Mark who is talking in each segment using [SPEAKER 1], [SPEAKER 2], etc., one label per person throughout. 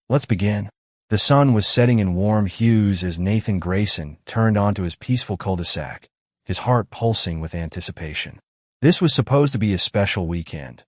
[SPEAKER 1] Let's begin. The sun was setting in warm hues as Nathan Grayson turned onto his peaceful cul-de-sac, his heart pulsing with anticipation. This was supposed to be a special weekend,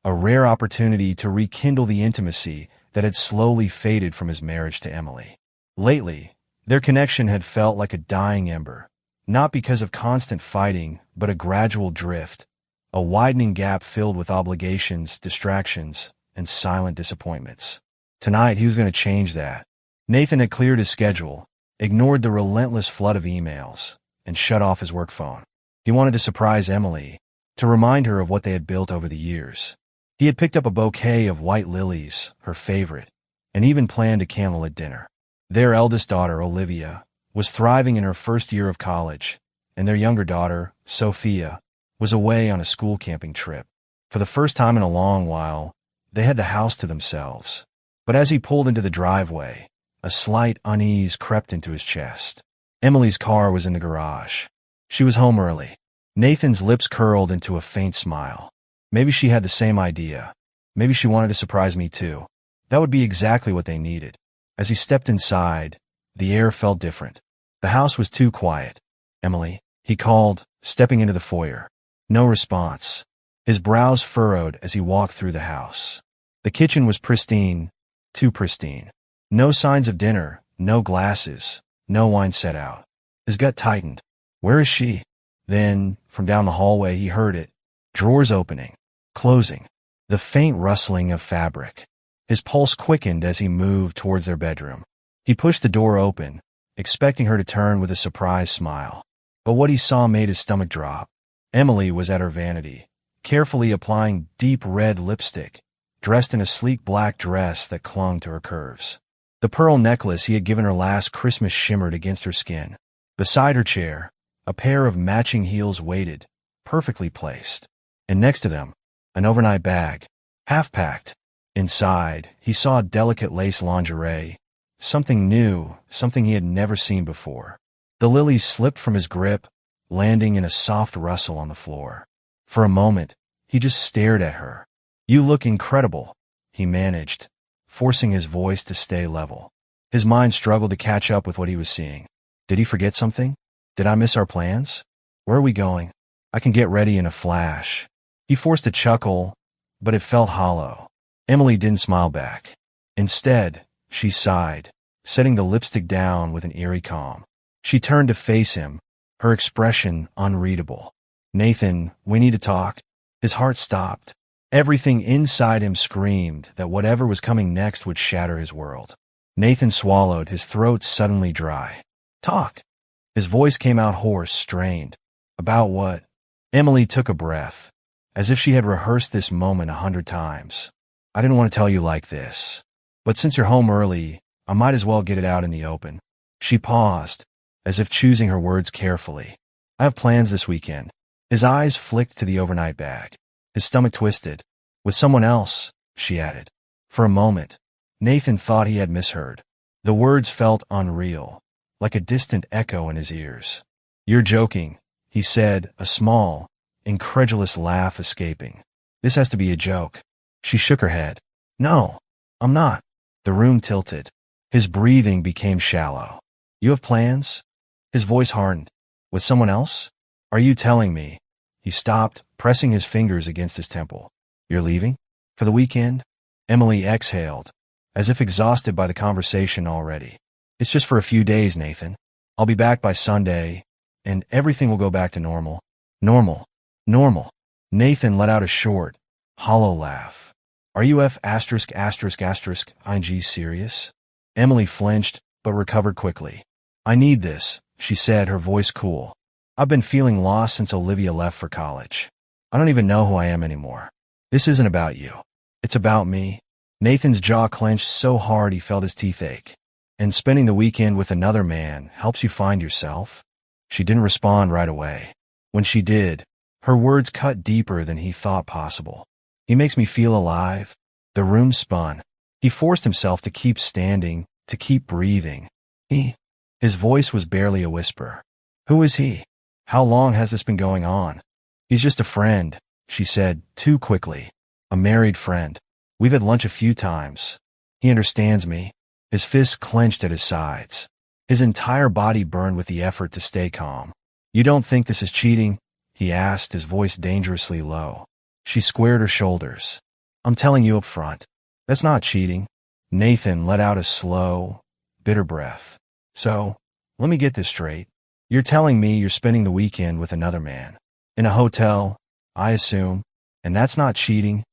[SPEAKER 1] a rare opportunity to rekindle the intimacy that had slowly faded from his marriage to Emily. Lately, their connection had felt like a dying ember, not because of constant fighting, but a gradual drift, a widening gap filled with obligations, distractions, and silent disappointments. Tonight, he was going to change that. Nathan had cleared his schedule, ignored the relentless flood of emails, and shut off his work phone. He wanted to surprise Emily, to remind her of what they had built over the years. He had picked up a bouquet of white lilies, her favorite, and even planned a candlelit dinner. Their eldest daughter, Olivia, was thriving in her first year of college, and their younger daughter, Sophia, was away on a school camping trip. For the first time in a long while, they had the house to themselves. But as he pulled into the driveway, a slight unease crept into his chest. Emily's car was in the garage. She was home early. Nathan's lips curled into a faint smile. Maybe she had the same idea. Maybe she wanted to surprise me too. That would be exactly what they needed. As he stepped inside, the air felt different. The house was too quiet. "Emily," he called, stepping into the foyer. No response. His brows furrowed as he walked through the house. The kitchen was pristine, too pristine. No signs of dinner, no glasses, no wine set out. His gut tightened. Where is she? Then, from down the hallway, he heard it. Drawers opening, closing, the faint rustling of fabric. His pulse quickened as he moved towards their bedroom. He pushed the door open, expecting her to turn with a surprised smile. But what he saw made his stomach drop. Emily was at her vanity, carefully applying deep red lipstick, dressed in a sleek black dress that clung to her curves. The pearl necklace he had given her last Christmas shimmered against her skin. Beside her chair, a pair of matching heels waited, perfectly placed. And next to them, an overnight bag, half-packed. Inside, he saw delicate lace lingerie, something new, something he had never seen before. The lilies slipped from his grip, landing in a soft rustle on the floor. For a moment, he just stared at her. "You look incredible," he managed, forcing his voice to stay level. His mind struggled to catch up with what he was seeing. Did he forget something? Did I miss our plans? Where are we going? I can get ready in a flash. He forced a chuckle, but it felt hollow. Emily didn't smile back. Instead, she sighed, setting the lipstick down with an eerie calm. She turned to face him, her expression unreadable. "Nathan, we need to talk." His heart stopped. Everything inside him screamed that whatever was coming next would shatter his world. Nathan swallowed, his throat suddenly dry. "Talk." His voice came out hoarse, strained. "About what?" Emily took a breath, as if she had rehearsed this moment 100 times. "I didn't want to tell you like this, but since you're home early, I might as well get it out in the open." She paused, as if choosing her words carefully. "I have plans this weekend." His eyes flicked to the overnight bag. His stomach twisted. "With someone else," she added. For a moment, Nathan thought he had misheard. The words felt unreal, like a distant echo in his ears. "You're joking," he said, a small, incredulous laugh escaping. "This has to be a joke." She shook her head. "No, I'm not." The room tilted. His breathing became shallow. "You have plans?" His voice hardened. "With someone else? Are you telling me?" He stopped, pressing his fingers against his temple. "You're leaving? For the weekend?" Emily exhaled, as if exhausted by the conversation already. "It's just for a few days, Nathan. I'll be back by Sunday, and everything will go back to normal." "Normal? Normal?" Nathan let out a short, hollow laugh. "Are you ****ing serious?" Emily flinched, but recovered quickly. "I need this," she said, her voice cool. "I've been feeling lost since Olivia left for college. I don't even know who I am anymore. This isn't about you. It's about me." Nathan's jaw clenched so hard he felt his teeth ache. "And spending the weekend with another man helps you find yourself?" She didn't respond right away. When she did, her words cut deeper than he thought possible. "He makes me feel alive." The room spun. He forced himself to keep standing, to keep breathing. His voice was barely a whisper. "Who is he? How long has this been going on?" "He's just a friend," she said, too quickly. "A married friend. We've had lunch a few times. He understands me. His fists clenched at his sides. His entire body burned with the effort to stay calm. You don't think this is cheating? He asked, his voice dangerously low. She squared her shoulders. I'm telling you up front. That's not cheating. Nathan let out a slow, bitter breath. So, let me get this straight. You're telling me you're spending the weekend with another man. In a hotel, I assume. And that's not cheating?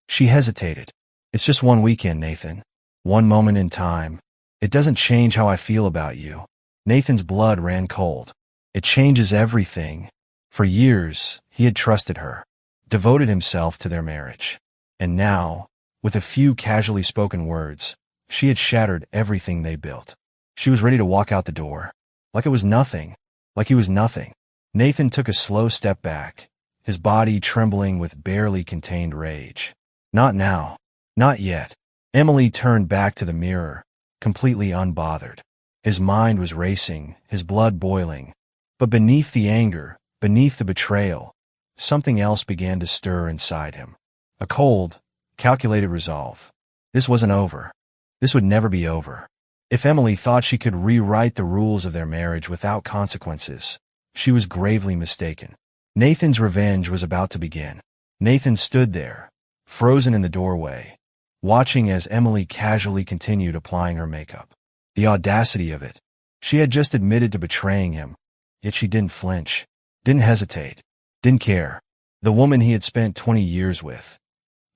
[SPEAKER 1] She hesitated. It's just one weekend, Nathan. One moment in time. It doesn't change how I feel about you. Nathan's blood ran cold. It changes everything. For years, he had trusted her, devoted himself to their marriage. And now, with a few casually spoken words, she had shattered everything they built. She was ready to walk out the door. Like it was nothing. Like he was nothing. Nathan took a slow step back, his body trembling with barely contained rage. Not now. Not yet. Emily turned back to the mirror, completely unbothered. His mind was racing, his blood boiling. But beneath the anger, beneath the betrayal, something else began to stir inside him. A cold, calculated resolve. This wasn't over. This would never be over. If Emily thought she could rewrite the rules of their marriage without consequences, she was gravely mistaken. Nathan's revenge was about to begin. Nathan stood there, frozen in the doorway, watching as Emily casually continued applying her makeup. The audacity of it. She had just admitted to betraying him, yet she didn't flinch, didn't hesitate, didn't care. The woman he had spent 20 years with,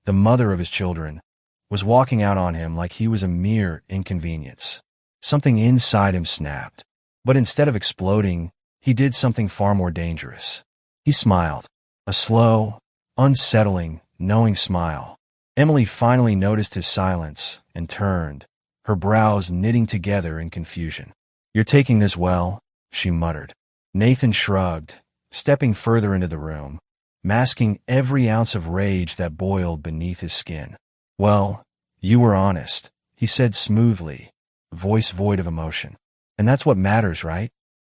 [SPEAKER 1] the mother of his children, was walking out on him like he was a mere inconvenience. Something inside him snapped. But instead of exploding, he did something far more dangerous. He smiled. A slow, unsettling, knowing smile. Emily finally noticed his silence and turned, her brows knitting together in confusion. You're taking this well, she muttered. Nathan shrugged, stepping further into the room, masking every ounce of rage that boiled beneath his skin. Well, you were honest, he said smoothly, voice void of emotion. And that's what matters, right?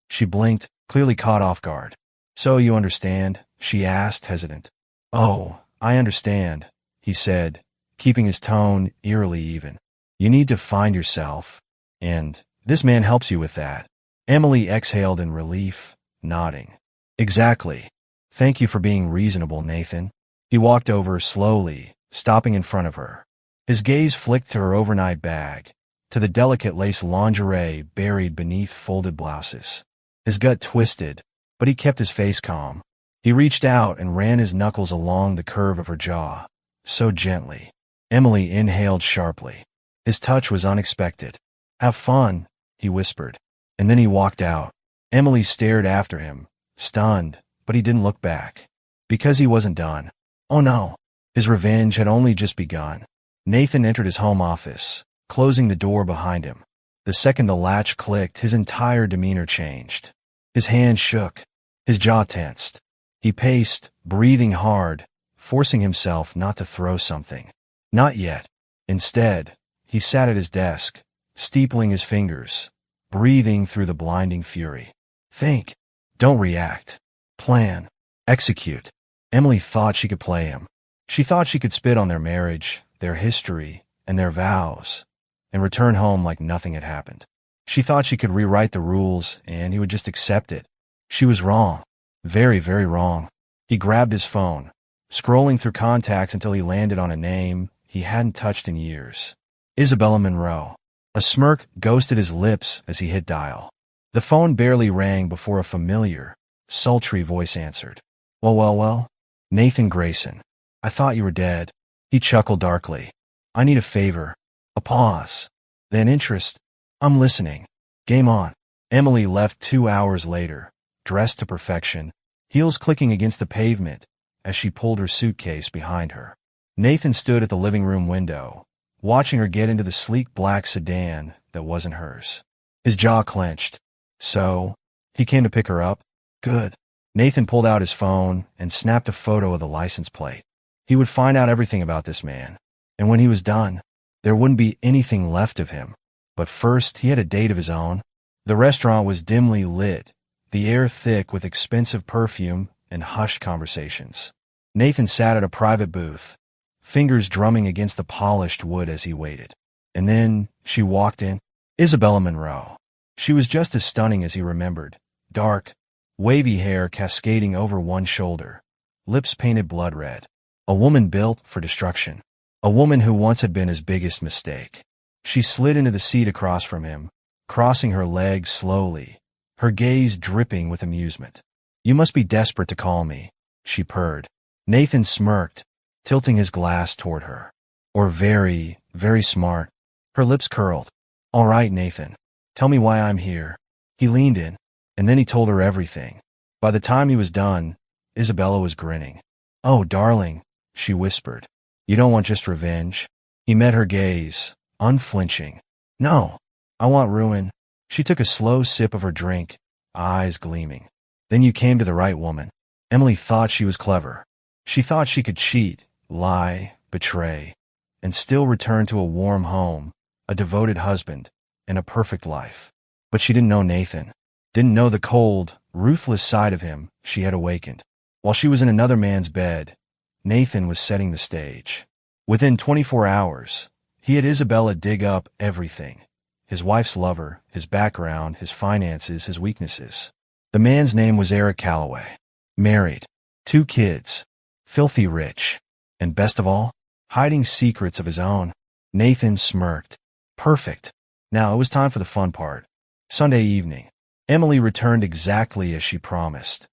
[SPEAKER 1] She blinked, clearly caught off guard. So you understand? She asked, hesitant. Oh, I understand, he said, keeping his tone eerily even. You need to find yourself, and this man helps you with that. Emily exhaled in relief, nodding. Exactly. Thank you for being reasonable, Nathan. He walked over slowly, stopping in front of her. His gaze flicked to her overnight bag, to the delicate lace lingerie buried beneath folded blouses. His gut twisted, but he kept his face calm. He reached out and ran his knuckles along the curve of her jaw, so gently. Emily inhaled sharply. His touch was unexpected. Have fun, he whispered. And then he walked out. Emily stared after him, stunned, but he didn't look back. Because he wasn't done. Oh no. His revenge had only just begun. Nathan entered his home office, closing the door behind him. The second the latch clicked, his entire demeanor changed. His hands shook. His jaw tensed. He paced, breathing hard, forcing himself not to throw something. Not yet. Instead, he sat at his desk, steepling his fingers, breathing through the blinding fury. Think. Don't react. Plan. Execute. Emily thought she could play him. She thought she could spit on their marriage, their history, and their vows, and return home like nothing had happened. She thought she could rewrite the rules and he would just accept it. She was wrong. Very, very wrong. He grabbed his phone, scrolling through contacts until he landed on a name he hadn't touched in years. Isabella Monroe. A smirk ghosted his lips as he hit dial. The phone barely rang before a familiar, sultry voice answered. Well. Nathan Grayson. I thought you were dead. He chuckled darkly. I need a favor. A pause. Then interest. I'm listening. Game on. Emily left 2 hours later, dressed to perfection, heels clicking against the pavement as she pulled her suitcase behind her. Nathan stood at the living room window, watching her get into the sleek black sedan that wasn't hers. His jaw clenched. So, he came to pick her up? Good. Nathan pulled out his phone and snapped a photo of the license plate. He would find out everything about this man, and when he was done, there wouldn't be anything left of him. But first, he had a date of his own. The restaurant was dimly lit, the air thick with expensive perfume and hushed conversations. Nathan sat at a private booth, fingers drumming against the polished wood as he waited. And then she walked in. Isabella Monroe. She was just as stunning as he remembered. Dark, wavy hair cascading over one shoulder, lips painted blood red. A woman built for destruction. A woman who once had been his biggest mistake. She slid into the seat across from him, crossing her legs slowly, her gaze dripping with amusement. "You must be desperate to call me," she purred. Nathan smirked, tilting his glass toward her. "Or very, very smart." Her lips curled. "All right, Nathan. Tell me why I'm here." He leaned in, and then he told her everything. By the time he was done, Isabella was grinning. "Oh, darling," she whispered. "You don't want just revenge?" He met her gaze, unflinching. "No, I want ruin." She took a slow sip of her drink, eyes gleaming. "Then you came to the right woman." Emily thought she was clever. She thought she could cheat, lie, betray, and still return to a warm home, a devoted husband, and a perfect life. But she didn't know Nathan, didn't know the cold, ruthless side of him she had awakened. While she was in another man's bed, Nathan was setting the stage. Within 24 hours, he had Isabella dig up everything. His wife's lover, his background, his finances, his weaknesses. The man's name was Eric Calloway. Married. 2 kids. Filthy rich. And best of all, hiding secrets of his own. Nathan smirked. Perfect. Now it was time for the fun part. Sunday evening. Emily returned exactly as she promised,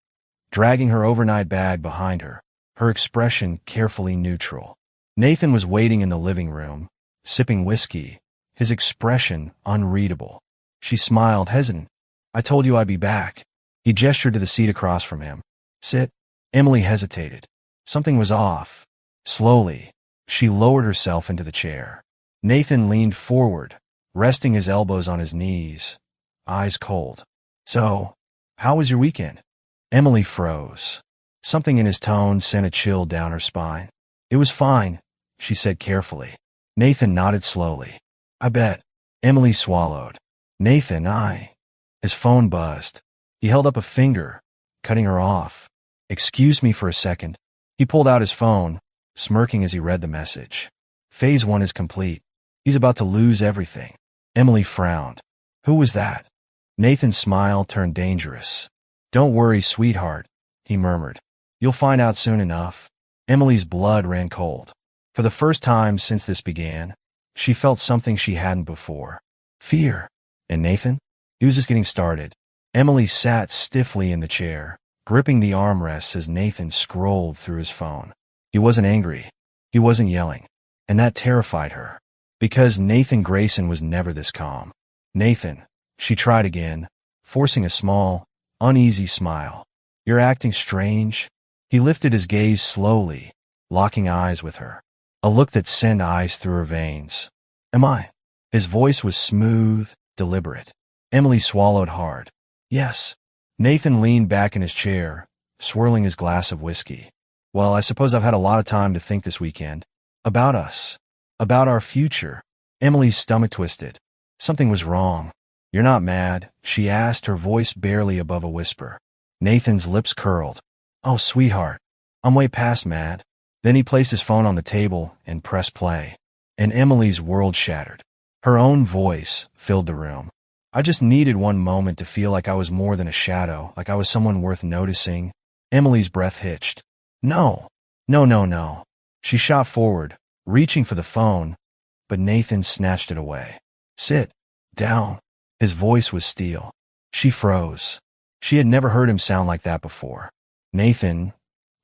[SPEAKER 1] dragging her overnight bag behind her, her expression carefully neutral. Nathan was waiting in the living room, sipping whiskey, his expression unreadable. She smiled, hesitant. "I told you I'd be back." He gestured to the seat across from him. "Sit." Emily hesitated. Something was off. Slowly, she lowered herself into the chair. Nathan leaned forward, resting his elbows on his knees, eyes cold. "So, how was your weekend?" Emily froze. Something in his tone sent a chill down her spine. "It was fine," she said carefully. Nathan nodded slowly. "I bet." Emily swallowed. "Nathan, His phone buzzed. He held up a finger, cutting her off. "Excuse me for a second." He pulled out his phone, smirking as he read the message. "Phase 1 is complete. He's about to lose everything." Emily frowned. "Who was that?" Nathan's smile turned dangerous. "Don't worry, sweetheart," he murmured. "You'll find out soon enough." Emily's blood ran cold. For the first time since this began, she felt something she hadn't before. Fear. And Nathan? He was just getting started. Emily sat stiffly in the chair, gripping the armrests as Nathan scrolled through his phone. He wasn't angry. He wasn't yelling. And that terrified her. Because Nathan Grayson was never this calm. "Nathan," she tried again, forcing a small, uneasy smile. "You're acting strange." He lifted his gaze slowly, locking eyes with her. A look that sent ice through her veins. "Am I?" His voice was smooth, deliberate. Emily swallowed hard. "Yes." Nathan leaned back in his chair, swirling his glass of whiskey. "Well, I suppose I've had a lot of time to think this weekend. About us. About our future." Emily's stomach twisted. Something was wrong. "You're not mad?" she asked, her voice barely above a whisper. Nathan's lips curled. "Oh, sweetheart, I'm way past mad." Then he placed his phone on the table and pressed play. And Emily's world shattered. Her own voice filled the room. "I just needed one moment to feel like I was more than a shadow, like I was someone worth noticing." Emily's breath hitched. "No, no, no, no." She shot forward, reaching for the phone, but Nathan snatched it away. "Sit down." His voice was steel. She froze. She had never heard him sound like that before. "Nathan,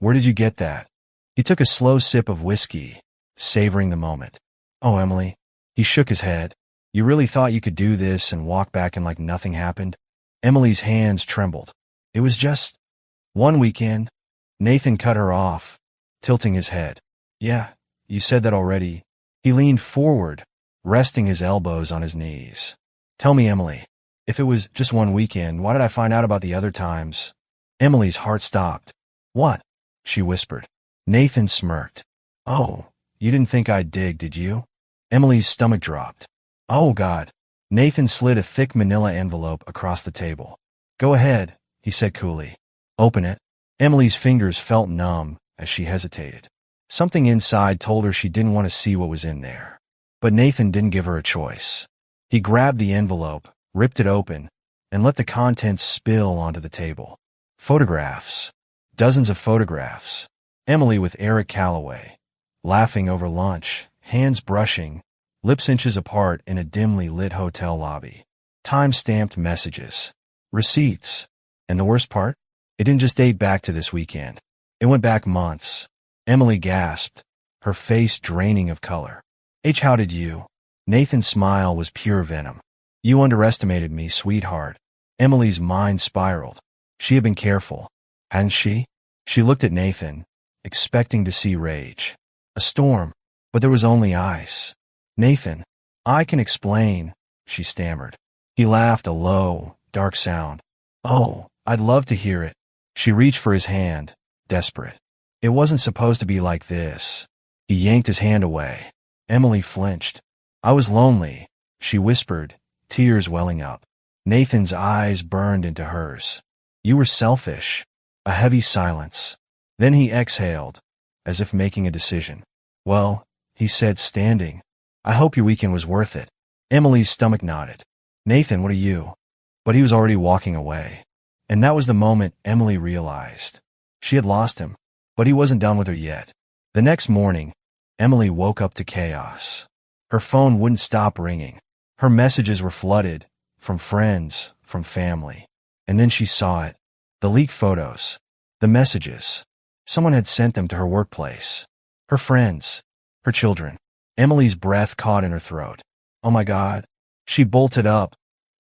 [SPEAKER 1] where did you get that?" He took a slow sip of whiskey, savoring the moment. "Oh, Emily." He shook his head. "You really thought you could do this and walk back and like nothing happened?" Emily's hands trembled. "It was just one weekend." Nathan cut her off, tilting his head. "Yeah, you said that already." He leaned forward, resting his elbows on his knees. "Tell me, Emily, if it was just one weekend, why did I find out about the other times?" Emily's heart stopped. "What?" she whispered. Nathan smirked. "Oh, you didn't think I'd dig, did you?" Emily's stomach dropped. "Oh, God." Nathan slid a thick manila envelope across the table. "Go ahead," he said coolly. "Open it." Emily's fingers felt numb as she hesitated. Something inside told her she didn't want to see what was in there. But Nathan didn't give her a choice. He grabbed the envelope, ripped it open, and let the contents spill onto the table. Photographs. Dozens of photographs. Emily with Eric Calloway, laughing over lunch, hands brushing, lips inches apart in a dimly lit hotel lobby. Time-stamped messages. Receipts. And the worst part? It didn't just date back to this weekend. It went back months. Emily gasped, her face draining of color. How did you? Nathan's smile was pure venom. You underestimated me, sweetheart. Emily's mind spiraled. She had been careful, hadn't she? She looked at Nathan, expecting to see rage. A storm, but there was only ice. Nathan, I can explain, she stammered. He laughed, a low, dark sound. Oh, I'd love to hear it. She reached for his hand, desperate. It wasn't supposed to be like this. He yanked his hand away. Emily flinched. I was lonely, she whispered, tears welling up. Nathan's eyes burned into hers. You were selfish. A heavy silence. Then he exhaled, as if making a decision. Well, he said, standing, I hope your weekend was worth it. Emily's stomach nodded. Nathan, what are you? But he was already walking away. And that was the moment Emily realized. She had lost him, but he wasn't done with her yet. The next morning, Emily woke up to chaos. Her phone wouldn't stop ringing. Her messages were flooded, from friends, from family. And then she saw it. The leaked photos. The messages. Someone had sent them to her workplace. Her friends. Her children. Emily's breath caught in her throat. Oh my God. She bolted up,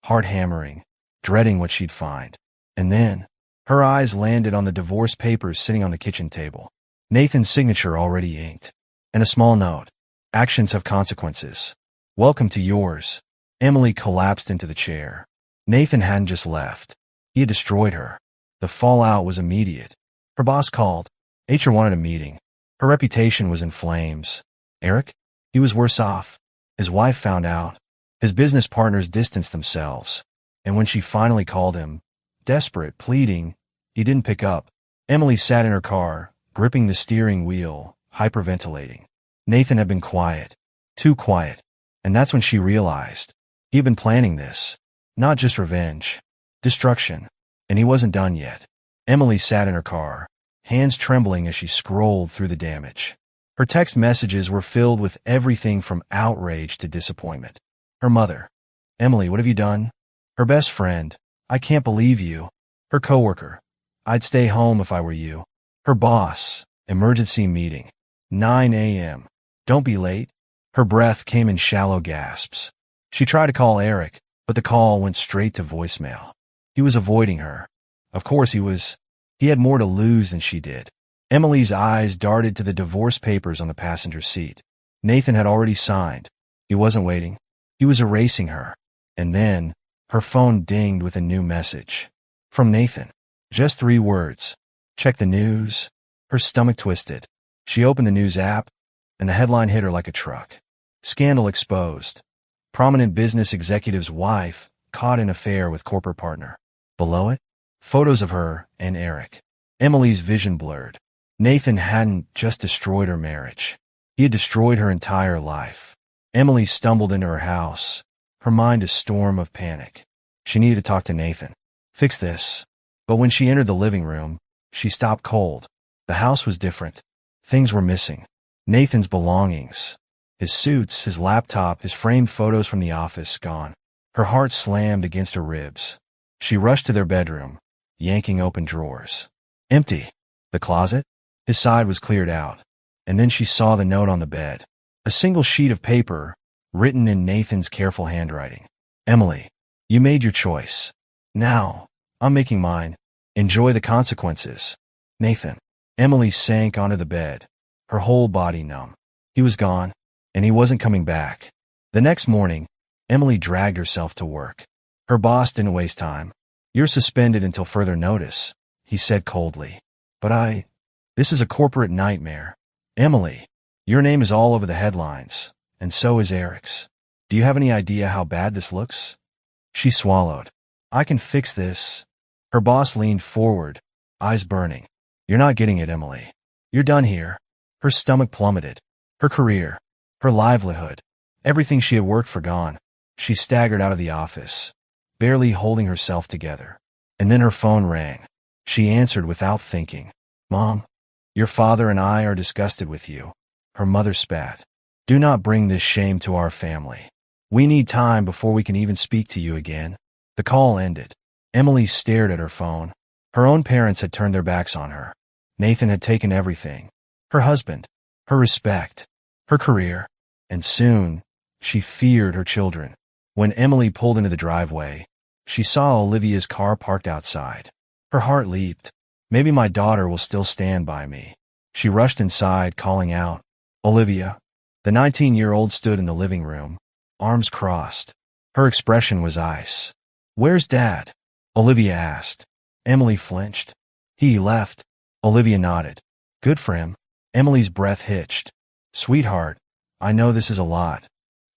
[SPEAKER 1] heart hammering, dreading what she'd find. And then, her eyes landed on the divorce papers sitting on the kitchen table. Nathan's signature already inked. And a small note. Actions have consequences. Welcome to yours. Emily collapsed into the chair. Nathan hadn't just left. He had destroyed her. The fallout was immediate. Her boss called. HR wanted a meeting. Her reputation was in flames. Eric? He was worse off. His wife found out. His business partners distanced themselves. And when she finally called him, desperate, pleading, he didn't pick up. Emily sat in her car, gripping the steering wheel, hyperventilating. Nathan had been quiet. Too quiet. And that's when she realized. He had been planning this. Not just revenge. Destruction. And he wasn't done yet. Emily sat in her car, hands trembling as she scrolled through the damage. Her text messages were filled with everything from outrage to disappointment. Her mother. Emily, what have you done? Her best friend. I can't believe you. Her coworker. I'd stay home if I were you. Her boss. Emergency meeting. 9 a.m. Don't be late. Her breath came in shallow gasps. She tried to call Eric, but the call went straight to voicemail. He was avoiding her. Of course he was. He had more to lose than she did. Emily's eyes darted to the divorce papers on the passenger seat. Nathan had already signed. He wasn't waiting. He was erasing her. And then, her phone dinged with a new message. From Nathan. Just 3 words. Check the news. Her stomach twisted. She opened the news app, and the headline hit her like a truck. Scandal exposed. Prominent business executive's wife caught in affair with corporate partner. Below it, photos of her and Eric. Emily's vision blurred. Nathan hadn't just destroyed her marriage. He had destroyed her entire life. Emily stumbled into her house, her mind a storm of panic. She needed to talk to Nathan. Fix this. But when she entered the living room, she stopped cold. The house was different. Things were missing. Nathan's belongings. His suits, his laptop, his framed photos from the office gone. Her heart slammed against her ribs. She rushed to their bedroom, yanking open drawers. Empty. The closet? His side was cleared out. And then she saw the note on the bed. A single sheet of paper, written in Nathan's careful handwriting. Emily, you made your choice. Now, I'm making mine. Enjoy the consequences. Nathan. Emily sank onto the bed, her whole body numb. He was gone, and he wasn't coming back. The next morning, Emily dragged herself to work. Her boss didn't waste time. You're suspended until further notice, he said coldly. But this is a corporate nightmare. Emily, your name is all over the headlines, and so is Eric's. Do you have any idea how bad this looks? She swallowed. I can fix this. Her boss leaned forward, eyes burning. You're not getting it, Emily. You're done here. Her stomach plummeted. Her career. Her livelihood. Everything she had worked for gone. She staggered out of the office, barely holding herself together. And then her phone rang. She answered without thinking. "Mom, your father and I are disgusted with you." Her mother spat. "Do not bring this shame to our family. We need time before we can even speak to you again." The call ended. Emily stared at her phone. Her own parents had turned their backs on her. Nathan had taken everything. Her husband, her respect, her career, and soon she feared her children. When Emily pulled into the driveway, she saw Olivia's car parked outside. Her heart leaped. Maybe my daughter will still stand by me. She rushed inside, calling out, "Olivia." The 19-year-old stood in the living room, arms crossed. Her expression was ice. "Where's Dad?" Olivia asked. Emily flinched. "He left." Olivia nodded. "Good for him." Emily's breath hitched. "Sweetheart, I know this is a lot.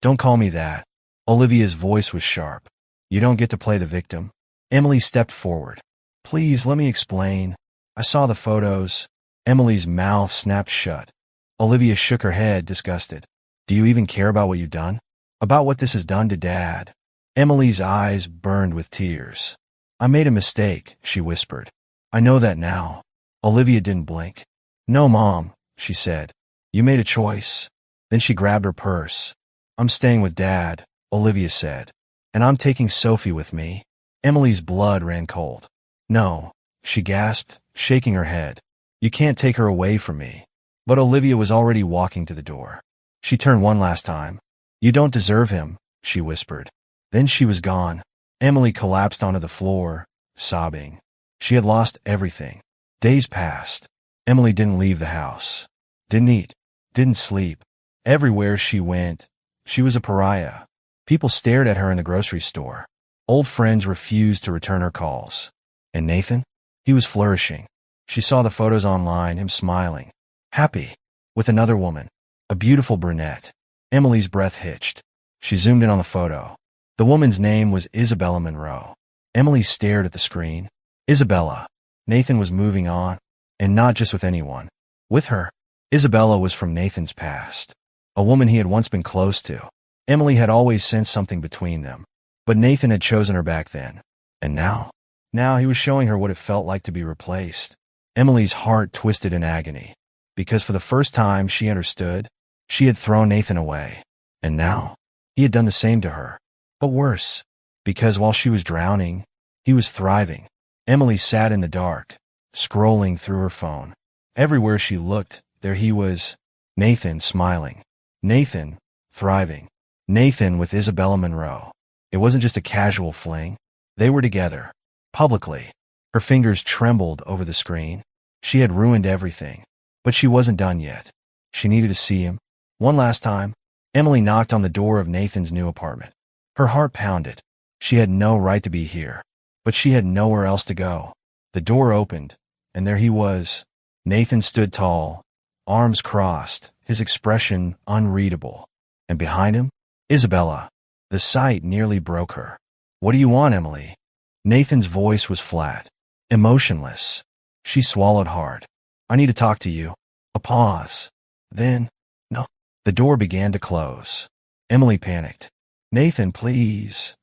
[SPEAKER 1] Don't call me that." Olivia's voice was sharp. "You don't get to play the victim." Emily stepped forward. "Please, let me explain. I saw the photos." Emily's mouth snapped shut. Olivia shook her head, disgusted. "Do you even care about what you've done? About what this has done to Dad?" Emily's eyes burned with tears. "I made a mistake," she whispered. "I know that now." Olivia didn't blink. "No, Mom," she said. "You made a choice." Then she grabbed her purse. "I'm staying with Dad," Olivia said. "And I'm taking Sophie with me." Emily's blood ran cold. "No," she gasped, shaking her head. "You can't take her away from me." But Olivia was already walking to the door. She turned one last time. "You don't deserve him," she whispered. Then she was gone. Emily collapsed onto the floor, sobbing. She had lost everything. Days passed. Emily didn't leave the house. Didn't eat. Didn't sleep. Everywhere she went, she was a pariah. People stared at her in the grocery store. Old friends refused to return her calls. And Nathan? He was flourishing. She saw the photos online, him smiling, happy, with another woman, a beautiful brunette. Emily's breath hitched. She zoomed in on the photo. The woman's name was Isabella Monroe. Emily stared at the screen. Isabella. Nathan was moving on, and not just with anyone. With her. Isabella was from Nathan's past, a woman he had once been close to. Emily had always sensed something between them, but Nathan had chosen her back then. And now? Now he was showing her what it felt like to be replaced. Emily's heart twisted in agony, because for the first time she understood. She had thrown Nathan away, and now he had done the same to her. But worse, because while she was drowning, he was thriving. Emily sat in the dark, scrolling through her phone. Everywhere she looked, there he was. Nathan smiling. Nathan thriving. Nathan with Isabella Monroe. It wasn't just a casual fling. They were together, publicly. Her fingers trembled over the screen. She had ruined everything, but she wasn't done yet. She needed to see him. One last time, Emily knocked on the door of Nathan's new apartment. Her heart pounded. She had no right to be here, but she had nowhere else to go. The door opened, and there he was. Nathan stood tall, arms crossed, his expression unreadable. And behind him, Isabella. The sight nearly broke her. "What do you want, Emily?" Nathan's voice was flat, emotionless. She swallowed hard. "I need to talk to you." A pause. Then, no. The door began to close. Emily panicked. "Nathan, please."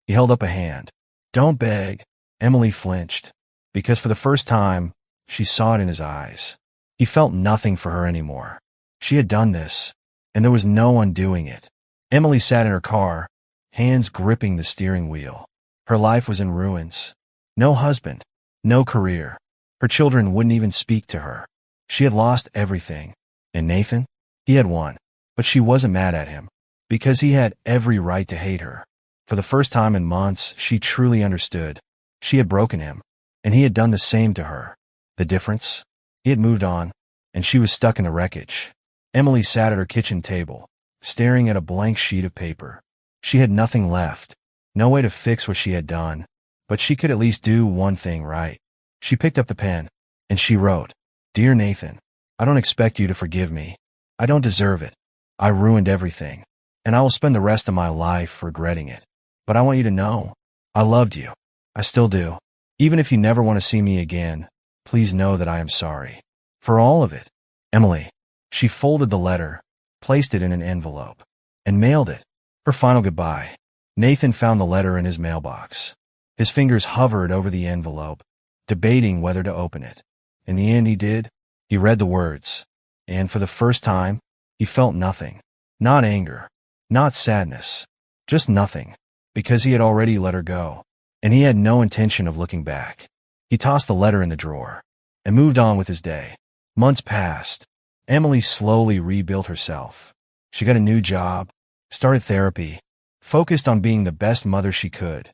[SPEAKER 1] He held up a hand. "Don't beg." Emily flinched, because for the first time, she saw it in his eyes. He felt nothing for her anymore. She had done this, and there was no undoing it. Emily sat in her car, hands gripping the steering wheel. Her life was in ruins. No husband, no career. Her children wouldn't even speak to her. She had lost everything. And Nathan? He had won. But she wasn't mad at him, because he had every right to hate her. For the first time in months, she truly understood. She had broken him, and he had done the same to her. The difference? He had moved on, and she was stuck in the wreckage. Emily sat at her kitchen table, staring at a blank sheet of paper. She had nothing left, no way to fix what she had done, but she could at least do one thing right. She picked up the pen, and she wrote, "Dear Nathan, I don't expect you to forgive me. I don't deserve it. I ruined everything, and I will spend the rest of my life regretting it. But I want you to know, I loved you. I still do. Even if you never want to see me again, please know that I am sorry. For all of it. Emily." She folded the letter, placed it in an envelope, and mailed it. Her final goodbye. Nathan found the letter in his mailbox. His fingers hovered over the envelope, debating whether to open it. In the end, he did. He read the words, and for the first time, he felt nothing. Not anger, not sadness, just nothing, because he had already let her go, and he had no intention of looking back. He tossed the letter in the drawer and moved on with his day. Months passed. Emily slowly rebuilt herself. She got a new job, started therapy, focused on being the best mother she could,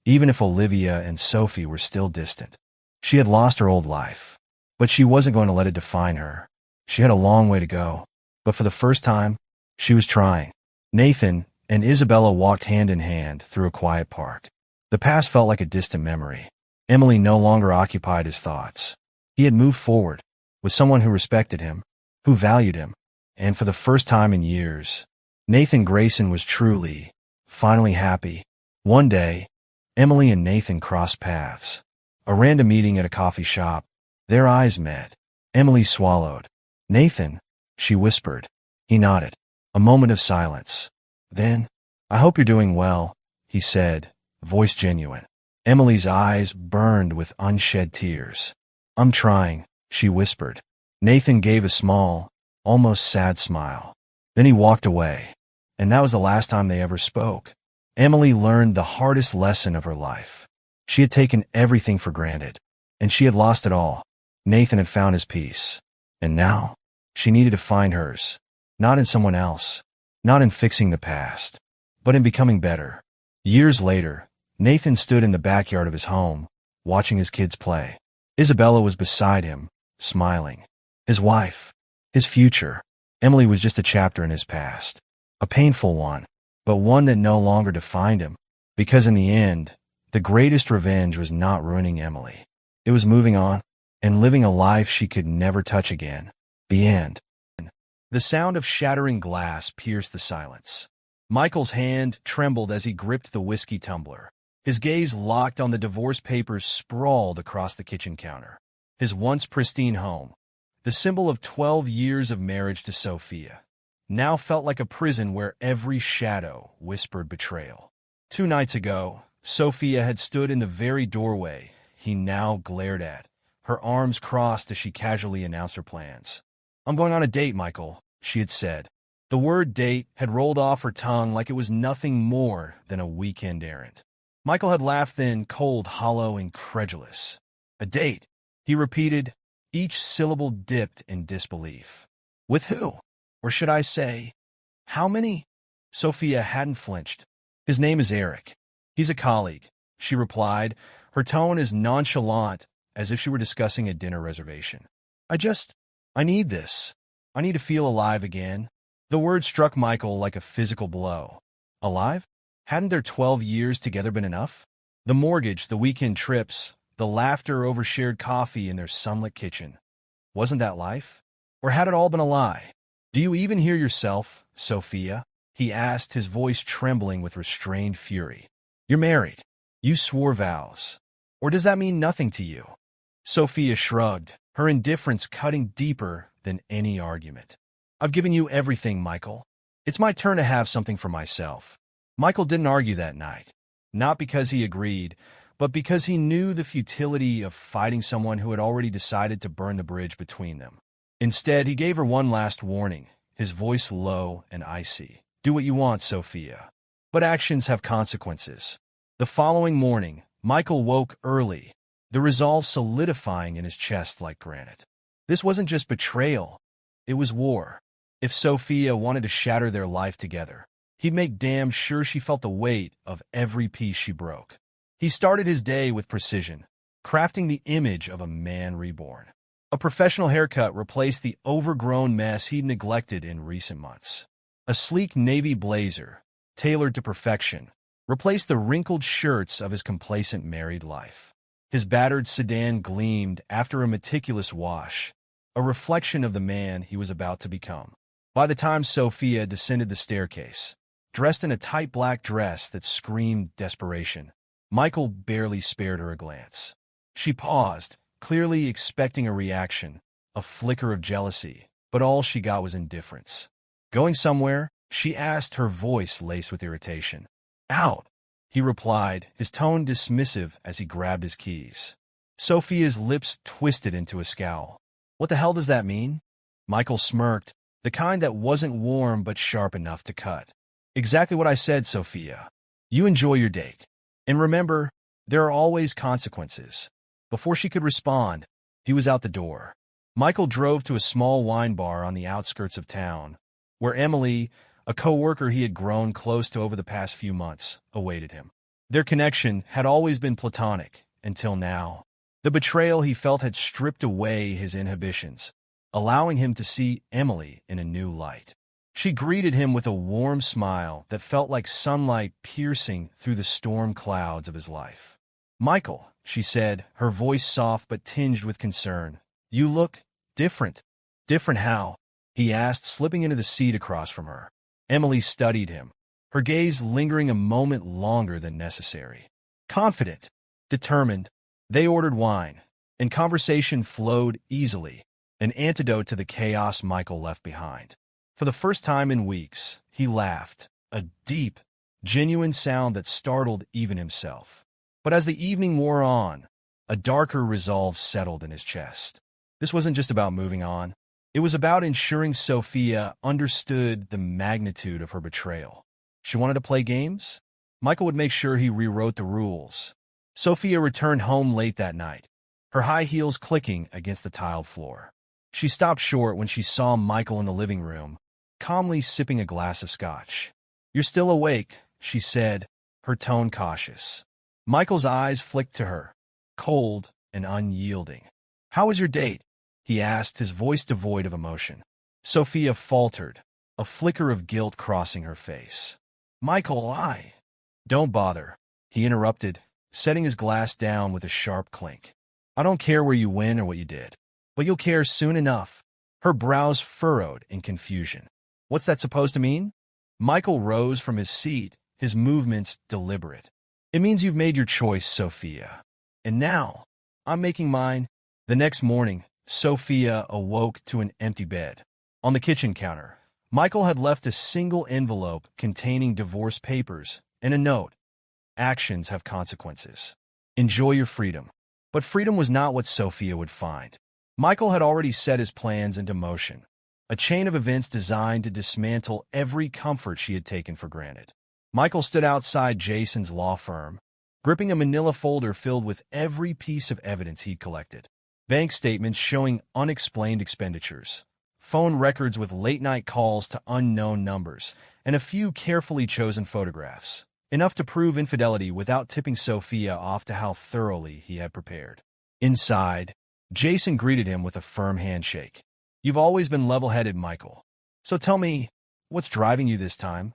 [SPEAKER 1] even if Olivia and Sophie were still distant. She had lost her old life, but she wasn't going to let it define her. She had a long way to go, but for the first time, she was trying. Nathan and Isabella walked hand in hand through a quiet park. The past felt like a distant memory. Emily no longer occupied his thoughts. He had moved forward with someone who respected him, who valued him, and for the first time in years, Nathan Grayson was truly, finally happy. One day, Emily and Nathan crossed paths. A random meeting at a coffee shop. Their eyes met. Emily swallowed. "Nathan," she whispered. He nodded. A moment of silence. Then, "I hope you're doing well," he said, voice genuine. Emily's eyes burned with unshed tears. "I'm trying," she whispered. Nathan gave a small, almost sad smile. Then he walked away, and that was the last time they ever spoke. Emily learned the hardest lesson of her life. She had taken everything for granted, and she had lost it all. Nathan had found his peace, and now she needed to find hers, not in someone else, not in fixing the past, but in becoming better. Years later, Nathan stood in the backyard of his home, watching his kids play. Isabella was beside him, smiling. His wife, his future. Emily was just a chapter in his past, a painful one, but one that no longer defined him, because in the end, the greatest revenge was not ruining Emily. It was moving on and living a life she could never touch again. The end. The sound of shattering glass pierced the silence. Michael's hand trembled as he gripped the whiskey tumbler. His gaze locked on the divorce papers sprawled across the kitchen counter. His once pristine home, the symbol of 12 years of marriage to Sophia, now felt like a prison where every shadow whispered betrayal. 2 nights ago, Sophia had stood in the very doorway he now glared at, her arms crossed as she casually announced her plans. "I'm going on a date, Michael," she had said. The word date had rolled off her tongue like it was nothing more than a weekend errand. Michael had laughed then, cold, hollow, incredulous. "A date," he repeated, each syllable dipped in disbelief. "With who? Or should I say, how many?" Sophia hadn't flinched. "His name is Eric. He's a colleague," she replied, her tone as nonchalant as if she were discussing a dinner reservation. I need this. I need to feel alive again." The word struck Michael like a physical blow. Alive? Hadn't their 12 years together been enough? The mortgage, the weekend trips, the laughter over shared coffee in their sunlit kitchen. Wasn't that life? Or had it all been a lie? "Do you even hear yourself, Sophia?" he asked, his voice trembling with restrained fury. "You're married. You swore vows. Or does that mean nothing to you?" Sophia shrugged, her indifference cutting deeper than any argument. "I've given you everything, Michael. It's my turn to have something for myself." Michael didn't argue that night, not because he agreed, but because he knew the futility of fighting someone who had already decided to burn the bridge between them. Instead, he gave her one last warning, his voice low and icy. "Do what you want, Sophia. But actions have consequences." The following morning, Michael woke early, the resolve solidifying in his chest like granite. This wasn't just betrayal, it was war. If Sophia wanted to shatter their life together, he'd make damn sure she felt the weight of every piece she broke. He started his day with precision, crafting the image of a man reborn. A professional haircut replaced the overgrown mess he'd neglected in recent months. A sleek navy blazer, tailored to perfection, replaced the wrinkled shirts of his complacent married life. His battered sedan gleamed after a meticulous wash, a reflection of the man he was about to become. By the time Sophia descended the staircase, dressed in a tight black dress that screamed desperation, Michael barely spared her a glance. She paused, clearly expecting a reaction, a flicker of jealousy, but all she got was indifference. "Going somewhere?" she asked, her voice laced with irritation. Out, he replied, his tone dismissive as he grabbed his keys. Sophia's lips twisted into a scowl. What the hell does that mean? Michael smirked, the kind that wasn't warm but sharp enough to cut. Exactly what I said, Sophia. You enjoy your date. And remember, there are always consequences. Before she could respond, he was out the door. Michael drove to a small wine bar on the outskirts of town, where Emily, a co-worker he had grown close to over the past few months, awaited him. Their connection had always been platonic, until now. The betrayal he felt had stripped away his inhibitions, allowing him to see Emily in a new light. She greeted him with a warm smile that felt like sunlight piercing through the storm clouds of his life. Michael, she said, her voice soft but tinged with concern. You look different. Different how? He asked, slipping into the seat across from her. Emily studied him, her gaze lingering a moment longer than necessary. Confident, determined, they ordered wine, and conversation flowed easily, an antidote to the chaos Michael left behind. For the first time in weeks, he laughed, a deep, genuine sound that startled even himself. But as the evening wore on, a darker resolve settled in his chest. This wasn't just about moving on. It was about ensuring Sophia understood the magnitude of her betrayal. She wanted to play games? Michael would make sure he rewrote the rules. Sophia returned home late that night, her high heels clicking against the tiled floor. She stopped short when she saw Michael in the living room, calmly sipping a glass of scotch. You're still awake, she said, her tone cautious. Michael's eyes flicked to her, cold and unyielding. How was your date? He asked, his voice devoid of emotion. Sophia faltered, a flicker of guilt crossing her face. Michael, Don't bother, he interrupted, setting his glass down with a sharp clink. I don't care where you went or what you did, but you'll care soon enough. Her brows furrowed in confusion. What's that supposed to mean? Michael rose from his seat, his movements deliberate. It means you've made your choice, Sophia. And now, I'm making mine. The next morning, Sophia awoke to an empty bed. On the kitchen counter, Michael had left a single envelope containing divorce papers and a note. Actions have consequences. Enjoy your freedom. But freedom was not what Sophia would find. Michael had already set his plans into motion, a chain of events designed to dismantle every comfort she had taken for granted. Michael stood outside Jason's law firm, gripping a manila folder filled with every piece of evidence he'd collected. Bank statements showing unexplained expenditures, phone records with late-night calls to unknown numbers, and a few carefully chosen photographs, enough to prove infidelity without tipping Sophia off to how thoroughly he had prepared. Inside, Jason greeted him with a firm handshake. You've always been level-headed, Michael. So tell me, what's driving you this time?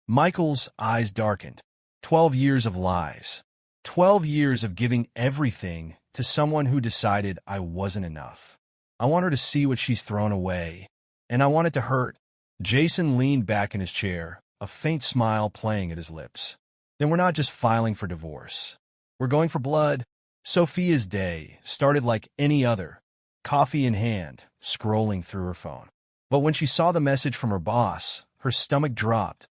[SPEAKER 1] Michael's eyes darkened. 12 years of lies. 12 years of giving everything to someone who decided I wasn't enough. I want her to see what she's thrown away, and I want it to hurt. Jason leaned back in his chair, a faint smile playing at his lips. Then we're not just filing for divorce. We're going for blood. Sophia's day started like any other, coffee in hand, scrolling through her phone. But when she saw the message from her boss, her stomach dropped.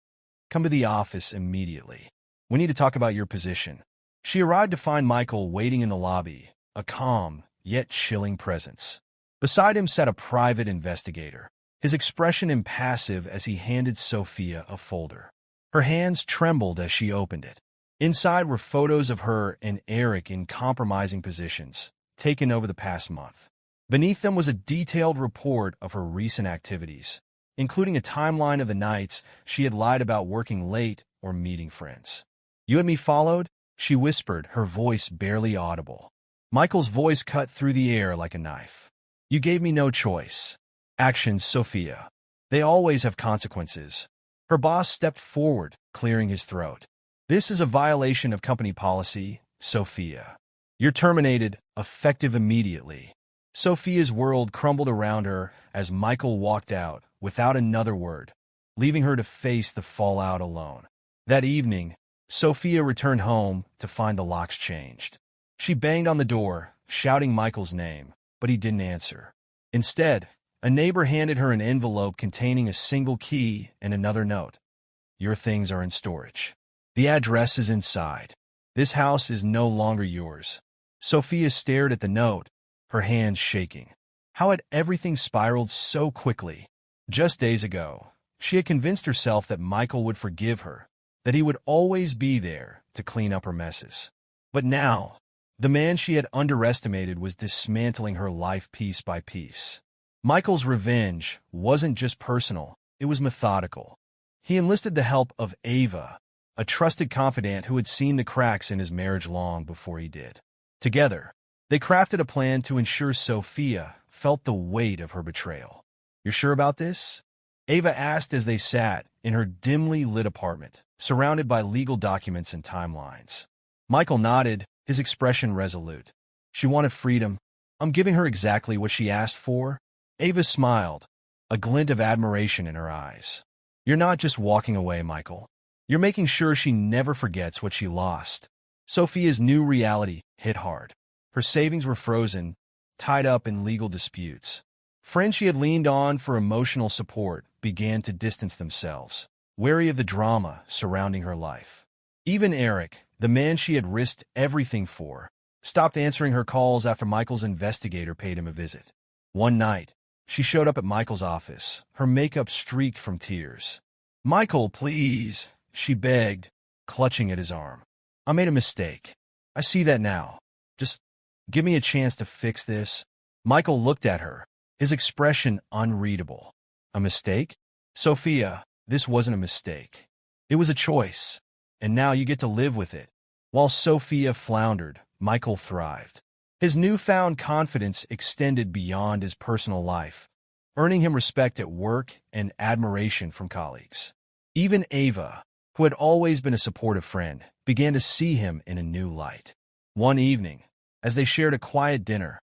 [SPEAKER 1] Come to the office immediately. We need to talk about your position. She arrived to find Michael waiting in the lobby, a calm, yet chilling presence. Beside him sat a private investigator, his expression impassive as he handed Sophia a folder. Her hands trembled as she opened it. Inside were photos of her and Eric in compromising positions, taken over the past month. Beneath them was a detailed report of her recent activities, including a timeline of the nights she had lied about working late or meeting friends. You had me followed? She whispered, her voice barely audible. Michael's voice cut through the air like a knife. You gave me no choice. Actions, Sophia. They always have consequences. Her boss stepped forward, clearing his throat. This is a violation of company policy, Sophia. You're terminated, effective immediately. Sophia's world crumbled around her as Michael walked out without another word, leaving her to face the fallout alone. That evening, Sophia returned home to find the locks changed. She banged on the door, shouting Michael's name, but he didn't answer. Instead, A neighbor handed her an envelope containing a single key and another note. Your things are in storage. The address is inside. This house is no longer yours. Sophia stared at the note, her hands shaking. How had everything spiraled so quickly? Just days ago, she had convinced herself that Michael would forgive her, that he would always be there to clean up her messes. But now, the man she had underestimated was dismantling her life piece by piece. Michael's revenge wasn't just personal, it was methodical. He enlisted the help of Ava, a trusted confidant who had seen the cracks in his marriage long before he did. Together, they crafted a plan to ensure Sophia felt the weight of her betrayal. You're sure about this? Ava asked as they sat in her dimly lit apartment, surrounded by legal documents and timelines. Michael nodded, his expression resolute. She wanted freedom. I'm giving her exactly what she asked for. Ava smiled, a glint of admiration in her eyes. You're not just walking away, Michael. You're making sure she never forgets what she lost. Sophia's new reality hit hard. Her savings were frozen, tied up in legal disputes. Friends she had leaned on for emotional support began to distance themselves, wary of the drama surrounding her life. Even Eric, the man she had risked everything for, stopped answering her calls after Michael's investigator paid him a visit. One night, she showed up at Michael's office, her makeup streaked from tears. "Michael, please," she begged, clutching at his arm. "I made a mistake. I see that now. Just give me a chance to fix this." Michael looked at her, his expression unreadable. A mistake? Sophia, this wasn't a mistake. It was a choice, and now you get to live with it. While Sophia floundered, Michael thrived. His newfound confidence extended beyond his personal life, earning him respect at work and admiration from colleagues. Even Ava, who had always been a supportive friend, began to see him in a new light. One evening, as they shared a quiet dinner,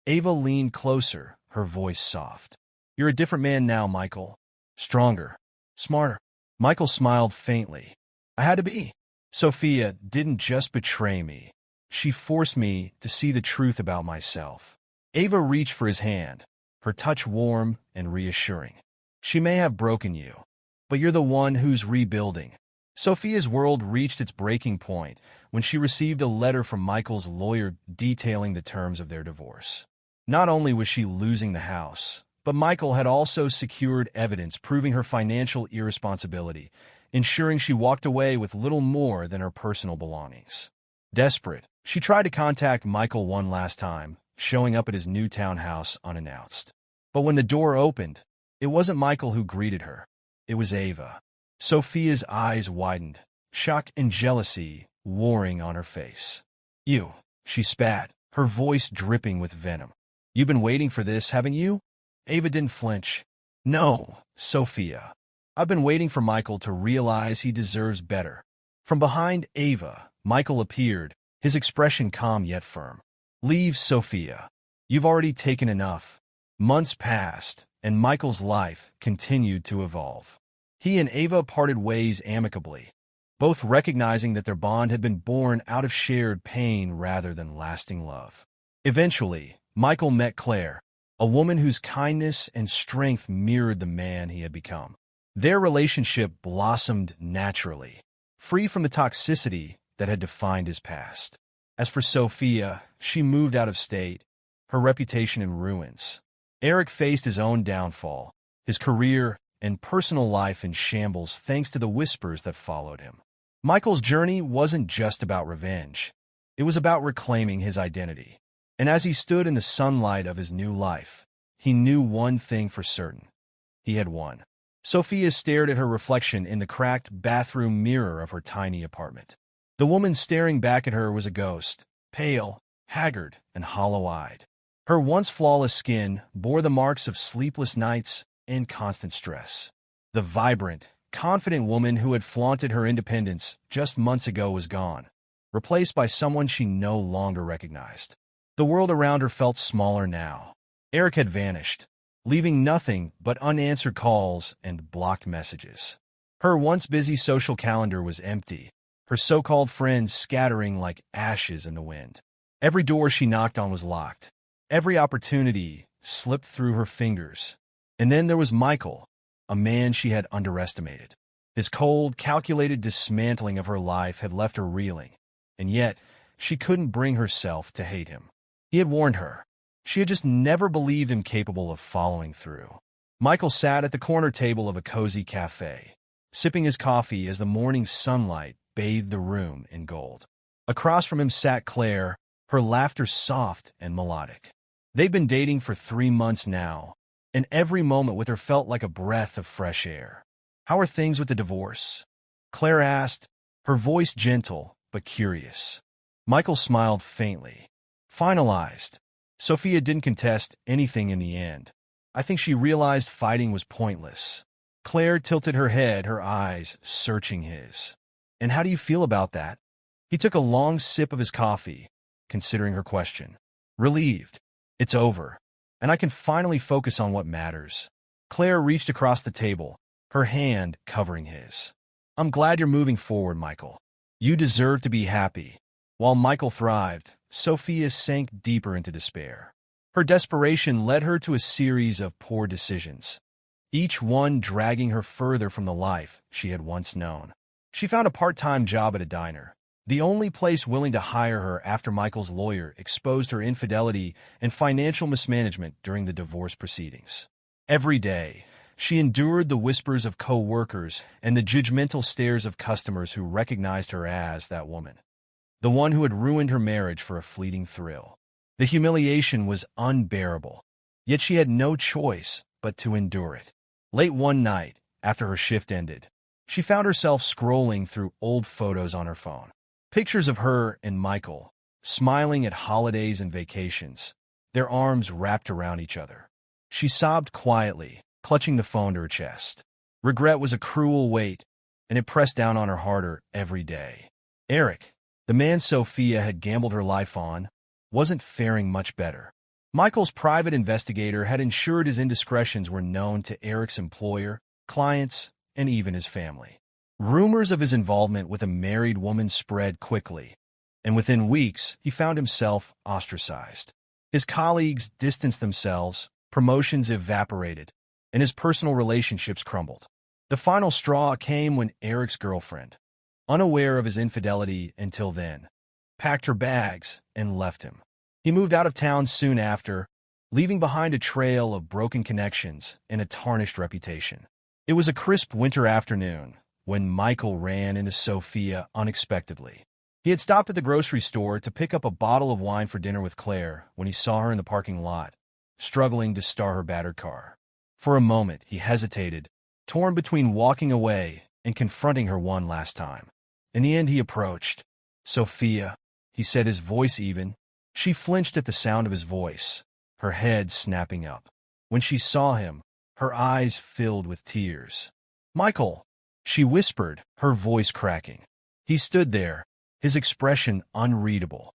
[SPEAKER 1] Ava leaned closer, her voice soft. "You're a different man now, Michael. Stronger, smarter." Michael smiled faintly. "I had to be. Sophia didn't just betray me. She forced me to see the truth about myself." Ava reached for his hand, her touch warm and reassuring. "She may have broken you, but you're the one who's rebuilding." Sophia's world reached its breaking point when she received a letter from Michael's lawyer detailing the terms of their divorce. Not only was she losing the house, but Michael had also secured evidence proving her financial irresponsibility, ensuring she walked away with little more than her personal belongings. Desperate, she tried to contact Michael one last time, showing up at his new townhouse unannounced. But when the door opened, it wasn't Michael who greeted her. It was Ava. Sophia's eyes widened, shock and jealousy warring on her face. "You," she spat, her voice dripping with venom. "You've been waiting for this, haven't you?" Ava didn't flinch. "No, Sophia. I've been waiting for Michael to realize he deserves better." From behind Ava, Michael appeared, his expression calm yet firm. "Leave, Sophia. You've already taken enough." Months passed, and Michael's life continued to evolve. He and Ava parted ways amicably, both recognizing that their bond had been born out of shared pain rather than lasting love. Eventually, Michael met Claire, a woman whose kindness and strength mirrored the man he had become. Their relationship blossomed naturally, free from the toxicity that had defined his past. As for Sophia, she moved out of state, her reputation in ruins. Eric faced his own downfall, his career and personal life in shambles thanks to the whispers that followed him. Michael's journey wasn't just about revenge. It was about reclaiming his identity. And as he stood in the sunlight of his new life, he knew one thing for certain. He had won. Sophia stared at her reflection in the cracked bathroom mirror of her tiny apartment. The woman staring back at her was a ghost, pale, haggard, and hollow-eyed. Her once flawless skin bore the marks of sleepless nights and constant stress. The vibrant, confident woman who had flaunted her independence just months ago was gone, replaced by someone she no longer recognized. The world around her felt smaller now. Eric had vanished, leaving nothing but unanswered calls and blocked messages. Her once busy social calendar was empty, her so-called friends scattering like ashes in the wind. Every door she knocked on was locked. Every opportunity slipped through her fingers, And then there was Michael, a man she had underestimated. His cold, calculated dismantling of her life had left her reeling, and yet she couldn't bring herself to hate him. He had warned her. She had just never believed him capable of following through. Michael sat at the corner table of a cozy cafe, sipping his coffee as the morning sunlight bathed the room in gold. Across from him sat Claire, her laughter soft and melodic. They'd been dating for 3 months now, and every moment with her felt like a breath of fresh air. "How are things with the divorce?" Claire asked, her voice gentle but curious. Michael smiled faintly. "Finalized. Sophia didn't contest anything in the end. I think she realized fighting was pointless." Claire tilted her head, her eyes searching his. "And how do you feel about that?" He took a long sip of his coffee, considering her question. "Relieved. It's over, and I can finally focus on what matters." Claire reached across the table, her hand covering his. "I'm glad you're moving forward, Michael. You deserve to be happy." While Michael thrived, Sophia sank deeper into despair. Her desperation led her to a series of poor decisions, each one dragging her further from the life she had once known. She found a part-time job at a diner, the only place willing to hire her after Michael's lawyer exposed her infidelity and financial mismanagement during the divorce proceedings. Every day, she endured the whispers of co-workers and the judgmental stares of customers who recognized her as that woman, the one who had ruined her marriage for a fleeting thrill. The humiliation was unbearable, yet she had no choice but to endure it. Late one night, after her shift ended, she found herself scrolling through old photos on her phone. Pictures of her and Michael, smiling at holidays and vacations, their arms wrapped around each other. She sobbed quietly, clutching the phone to her chest. Regret was a cruel weight, and it pressed down on her harder every day. Eric, the man Sophia had gambled her life on, wasn't faring much better. Michael's private investigator had ensured his indiscretions were known to Eric's employer, clients, and even his family. Rumors of his involvement with a married woman spread quickly, and within weeks he found himself ostracized. His colleagues distanced themselves, promotions evaporated, and his personal relationships crumbled. The final straw came when Eric's girlfriend, unaware of his infidelity until then, packed her bags and left him. He moved out of town soon after, leaving behind a trail of broken connections and a tarnished reputation. It was a crisp winter afternoon when Michael ran into Sophia unexpectedly. He had stopped at the grocery store to pick up a bottle of wine for dinner with Claire when he saw her in the parking lot, struggling to start her battered car. For a moment, he hesitated, torn between walking away and confronting her one last time. In the end, he approached. "Sophia," he said, his voice even. She flinched at the sound of his voice, her head snapping up. When she saw him, her eyes filled with tears. "Michael," she whispered, her voice cracking. He stood there, his expression unreadable.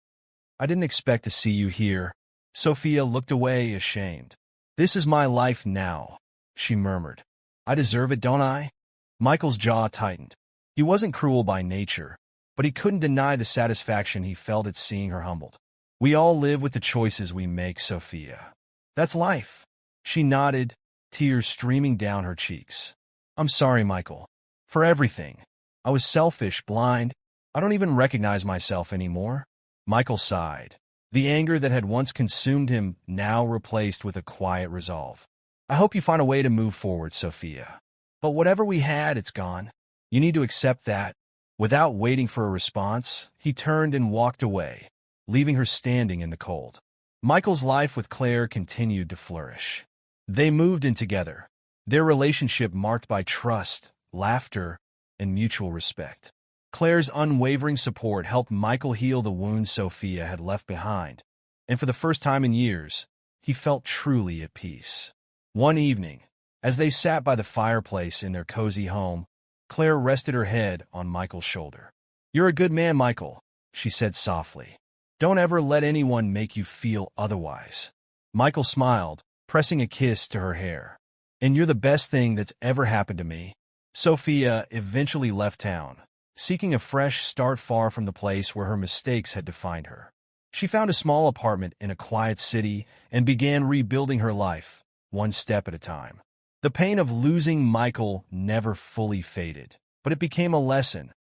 [SPEAKER 1] "I didn't expect to see you here." Sophia looked away, ashamed. "This is my life now," she murmured. "I deserve it, don't I?" Michael's jaw tightened. He wasn't cruel by nature, but he couldn't deny the satisfaction he felt at seeing her humbled. "We all live with the choices we make, Sophia. That's life." She nodded, tears streaming down her cheeks. "I'm sorry, Michael, for everything. I was selfish, blind. I don't even recognize myself anymore." Michael sighed. The anger that had once consumed him now replaced with a quiet resolve. "I hope you find a way to move forward, Sophia. But whatever we had, it's gone. You need to accept that." Without waiting for a response, he turned and walked away, leaving her standing in the cold. Michael's life with Claire continued to flourish. They moved in together, their relationship marked by trust, laughter, and mutual respect. Claire's unwavering support helped Michael heal the wounds Sophia had left behind, and for the first time in years, he felt truly at peace. One evening, as they sat by the fireplace in their cozy home, Claire rested her head on Michael's shoulder. "You're a good man, Michael," she said softly. "Don't ever let anyone make you feel otherwise." Michael smiled, pressing a kiss to her hair. "And you're the best thing that's ever happened to me." Sophia eventually left town, seeking a fresh start far from the place where her mistakes had defined her. She found a small apartment in a quiet city and began rebuilding her life, one step at a time. The pain of losing Michael never fully faded, but it became a lesson,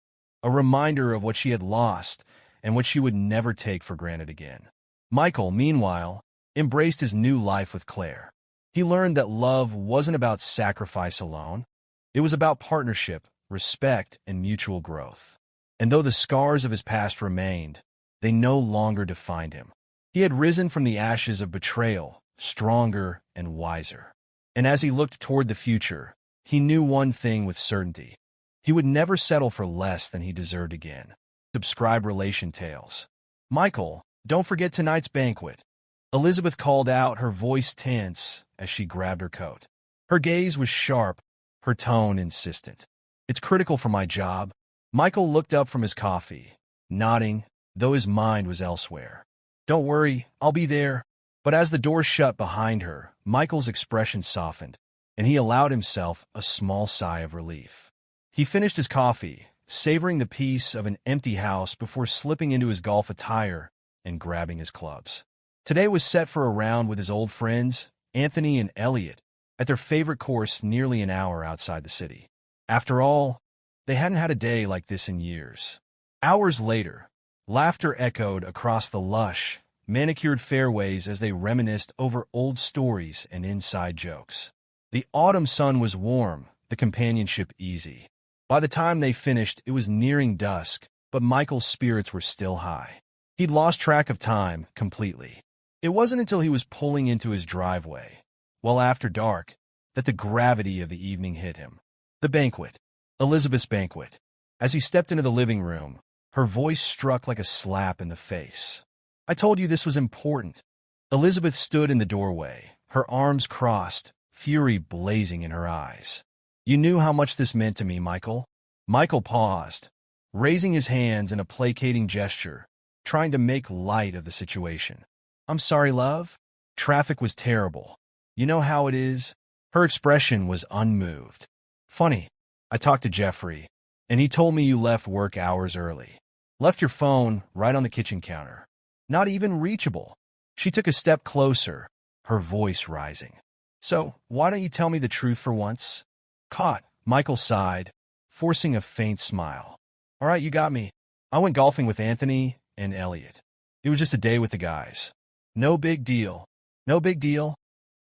[SPEAKER 1] a reminder of what she had lost and what she would never take for granted again. Michael, meanwhile, embraced his new life with Claire. He learned that love wasn't about sacrifice alone. It was about partnership, respect, and mutual growth. And though the scars of his past remained, they no longer defined him. He had risen from the ashes of betrayal, stronger and wiser. And as he looked toward the future, he knew one thing with certainty. He would never settle for less than he deserved again. Subscribe Relation Tales. Michael, don't forget tonight's banquet. Elizabeth called out, her voice tense as she grabbed her coat. Her gaze was sharp, her tone insistent. It's critical for my job. Michael looked up from his coffee, nodding, though his mind was elsewhere. Don't worry, I'll be there. But as the door shut behind her, Michael's expression softened, and he allowed himself a small sigh of relief. He finished his coffee, savoring the peace of an empty house before slipping into his golf attire and grabbing his clubs. Today was set for a round with his old friends, Anthony and Elliot, at their favorite course nearly an hour outside the city. After all, they hadn't had a day like this in years. Hours later, laughter echoed across the lush, manicured fairways as they reminisced over old stories and inside jokes. The autumn sun was warm, the companionship easy. By the time they finished, it was nearing dusk, but Michael's spirits were still high. He'd lost track of time completely. It wasn't until he was pulling into his driveway, well after dark, that the gravity of the evening hit him. The banquet. Elizabeth's banquet. As he stepped into the living room, her voice struck like a slap in the face. I told you this was important. Elizabeth stood in the doorway, her arms crossed, fury blazing in her eyes. You knew how much this meant to me, Michael. Michael paused, raising his hands in a placating gesture, trying to make light of the situation. I'm sorry, love. Traffic was terrible. You know how it is? Her expression was unmoved. Funny. I talked to Jeffrey, and he told me you left work hours early. Left your phone right on the kitchen counter. Not even reachable. She took a step closer, her voice rising. So, why don't you tell me the truth for once? Caught, Michael sighed, forcing a faint smile. All right, you got me. I went golfing with Anthony and Elliot. It was just a day with the guys. No big deal. No big deal.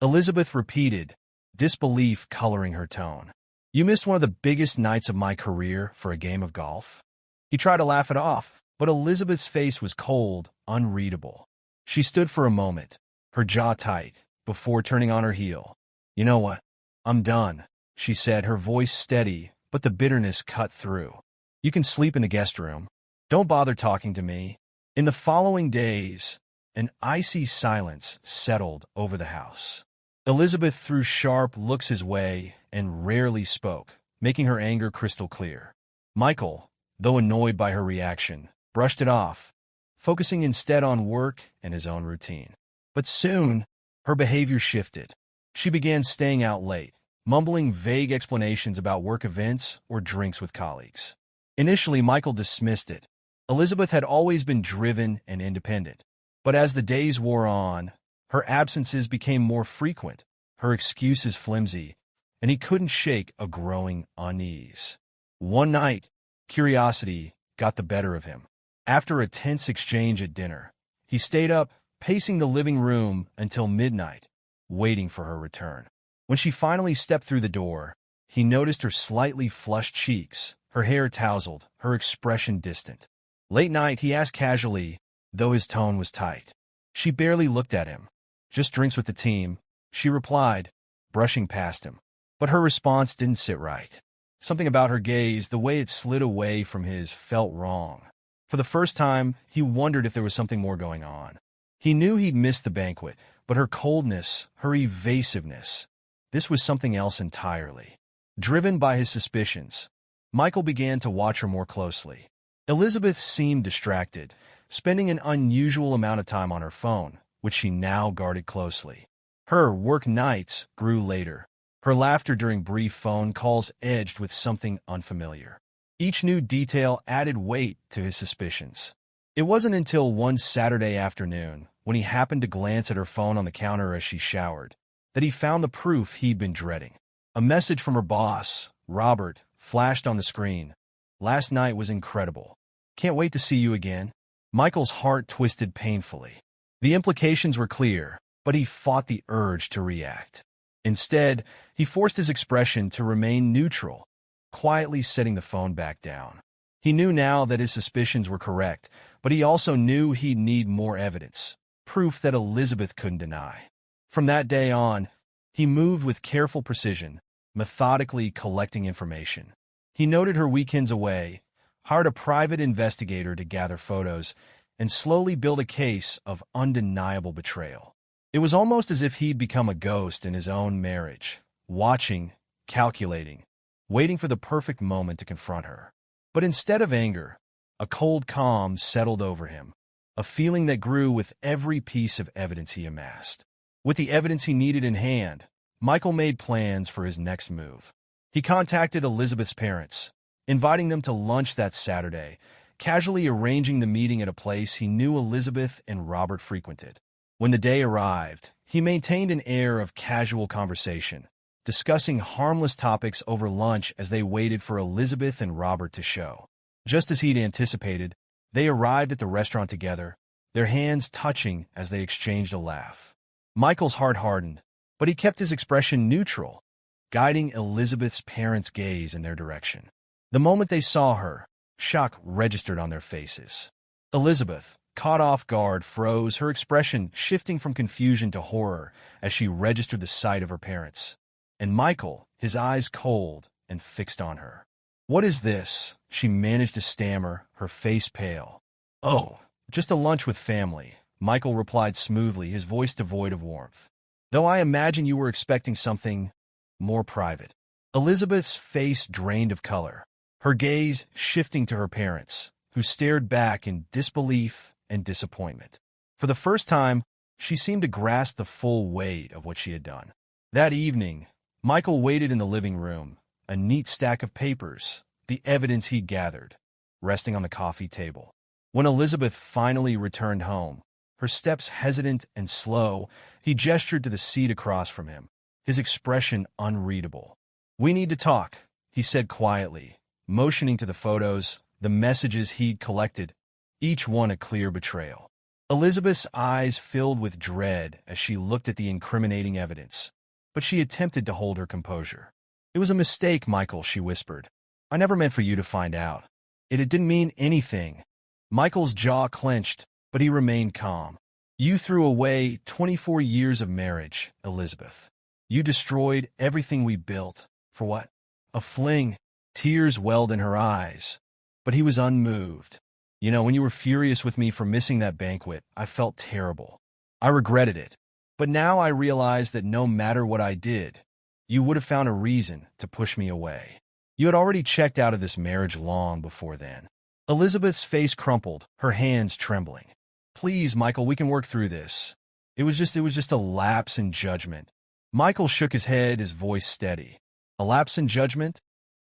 [SPEAKER 1] Elizabeth repeated, disbelief coloring her tone. You missed one of the biggest nights of my career for a game of golf? He tried to laugh it off, but Elizabeth's face was cold, unreadable. She stood for a moment, her jaw tight, before turning on her heel. You know what? I'm done, she said, her voice steady, but the bitterness cut through. You can sleep in the guest room. Don't bother talking to me. In the following days, an icy silence settled over the house. Elizabeth threw sharp looks his way and rarely spoke, making her anger crystal clear. Michael, though annoyed by her reaction, brushed it off, focusing instead on work and his own routine. But soon, her behavior shifted. She began staying out late, mumbling vague explanations about work events or drinks with colleagues. Initially, Michael dismissed it. Elizabeth had always been driven and independent. But as the days wore on, her absences became more frequent, her excuses flimsy, and he couldn't shake a growing unease. One night, curiosity got the better of him. After a tense exchange at dinner, he stayed up, pacing the living room until midnight, waiting for her return. When she finally stepped through the door, he noticed her slightly flushed cheeks, her hair tousled, her expression distant. Late night, he asked casually, though his tone was tight. She barely looked at him. Just drinks with the team, she replied, brushing past him. But her response didn't sit right. Something about her gaze, the way it slid away from his, felt wrong. For the first time, he wondered if there was something more going on. He knew he'd missed the banquet, but her coldness, her evasiveness, this was something else entirely. Driven by his suspicions, Michael began to watch her more closely. Elizabeth seemed distracted, spending an unusual amount of time on her phone, which she now guarded closely. Her work nights grew later. Her laughter during brief phone calls edged with something unfamiliar. Each new detail added weight to his suspicions. It wasn't until one Saturday afternoon, when he happened to glance at her phone on the counter as she showered, that he found the proof he'd been dreading. A message from her boss, Robert, flashed on the screen. "Last night was incredible. Can't wait to see you again." Michael's heart twisted painfully. The implications were clear, but he fought the urge to react. Instead, he forced his expression to remain neutral, quietly setting the phone back down. He knew now that his suspicions were correct, but he also knew he'd need more evidence, proof that Elizabeth couldn't deny. From that day on, he moved with careful precision, methodically collecting information. He noted her weekends away, hired a private investigator to gather photos, and slowly built a case of undeniable betrayal. It was almost as if he'd become a ghost in his own marriage, watching, calculating, waiting for the perfect moment to confront her. But instead of anger, a cold calm settled over him, a feeling that grew with every piece of evidence he amassed. With the evidence he needed in hand, Michael made plans for his next move. He contacted Elizabeth's parents, inviting them to lunch that Saturday, casually arranging the meeting at a place he knew Elizabeth and Robert frequented. When the day arrived, he maintained an air of casual conversation, discussing harmless topics over lunch as they waited for Elizabeth and Robert to show. Just as he'd anticipated, they arrived at the restaurant together, their hands touching as they exchanged a laugh. Michael's heart hardened, but he kept his expression neutral, guiding Elizabeth's parents' gaze in their direction. The moment they saw her, shock registered on their faces. Elizabeth, caught off guard, froze, her expression shifting from confusion to horror as she registered the sight of her parents. And Michael, his eyes cold and fixed on her. "What is this?" she managed to stammer, her face pale. "Oh, just a lunch with family," Michael replied smoothly, his voice devoid of warmth. "Though I imagine you were expecting something more private." Elizabeth's face drained of color, her gaze shifting to her parents, who stared back in disbelief and disappointment. For the first time, she seemed to grasp the full weight of what she had done. That evening, Michael waited in the living room, a neat stack of papers, the evidence he'd gathered, resting on the coffee table. When Elizabeth finally returned home, her steps hesitant and slow, he gestured to the seat across from him, his expression unreadable. "We need to talk," he said quietly, motioning to the photos, the messages he'd collected, each one a clear betrayal. Elizabeth's eyes filled with dread as she looked at the incriminating evidence, but she attempted to hold her composure. "It was a mistake, Michael," she whispered. "I never meant for you to find out. It didn't mean anything." Michael's jaw clenched, but he remained calm. "You threw away 24 years of marriage, Elizabeth. You destroyed everything we built. For what? A fling." Tears welled in her eyes, but he was unmoved. "You know, when you were furious with me for missing that banquet, I felt terrible. I regretted it. But now I realize that no matter what I did, you would have found a reason to push me away. You had already checked out of this marriage long before then." Elizabeth's face crumpled, her hands trembling. "Please, Michael, we can work through this. It was just a lapse in judgment." Michael shook his head, his voice steady. "A lapse in judgment?"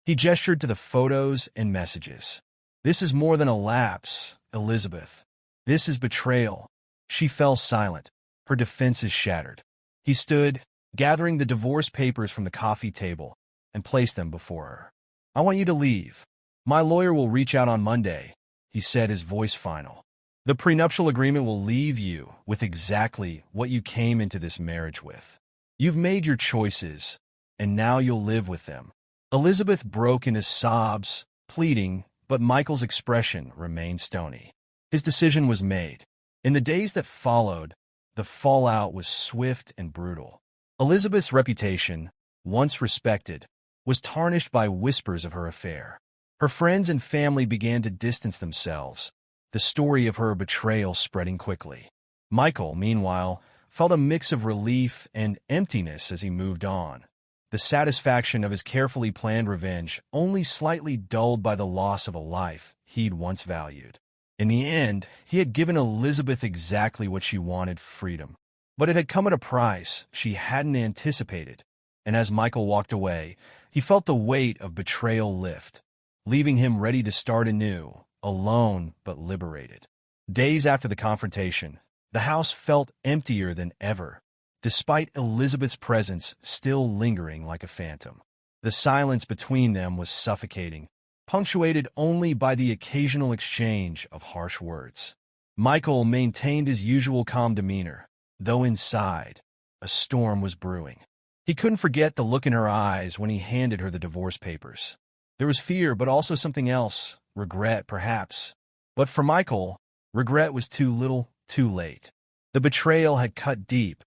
[SPEAKER 1] He gestured to the photos and messages. "This is more than a lapse, Elizabeth. This is betrayal." She fell silent, her defenses shattered. He stood, gathering the divorce papers from the coffee table, and placed them before her. "I want you to leave. My lawyer will reach out on Monday," he said, his voice final. "The prenuptial agreement will leave you with exactly what you came into this marriage with. You've made your choices, and now you'll live with them." Elizabeth broke into sobs, pleading, but Michael's expression remained stony. His decision was made. In the days that followed, the fallout was swift and brutal. Elizabeth's reputation, once respected, was tarnished by whispers of her affair. Her friends and family began to distance themselves, the story of her betrayal spreading quickly. Michael, meanwhile, felt a mix of relief and emptiness as he moved on, the satisfaction of his carefully planned revenge only slightly dulled by the loss of a life he'd once valued. In the end, he had given Elizabeth exactly what she wanted: freedom. But it had come at a price she hadn't anticipated, and as Michael walked away, he felt the weight of betrayal lift, leaving him ready to start anew, alone but liberated. Days after the confrontation, the house felt emptier than ever. despite Elizabeth's presence still lingering like a phantom. The silence between them was suffocating, punctuated only by the occasional exchange of harsh words. Michael maintained his usual calm demeanor, though inside, a storm was brewing. He couldn't forget the look in her eyes when he handed her the divorce papers. There was fear, but also something else, regret, perhaps. But for Michael, regret was too little, too late. The betrayal had cut deep,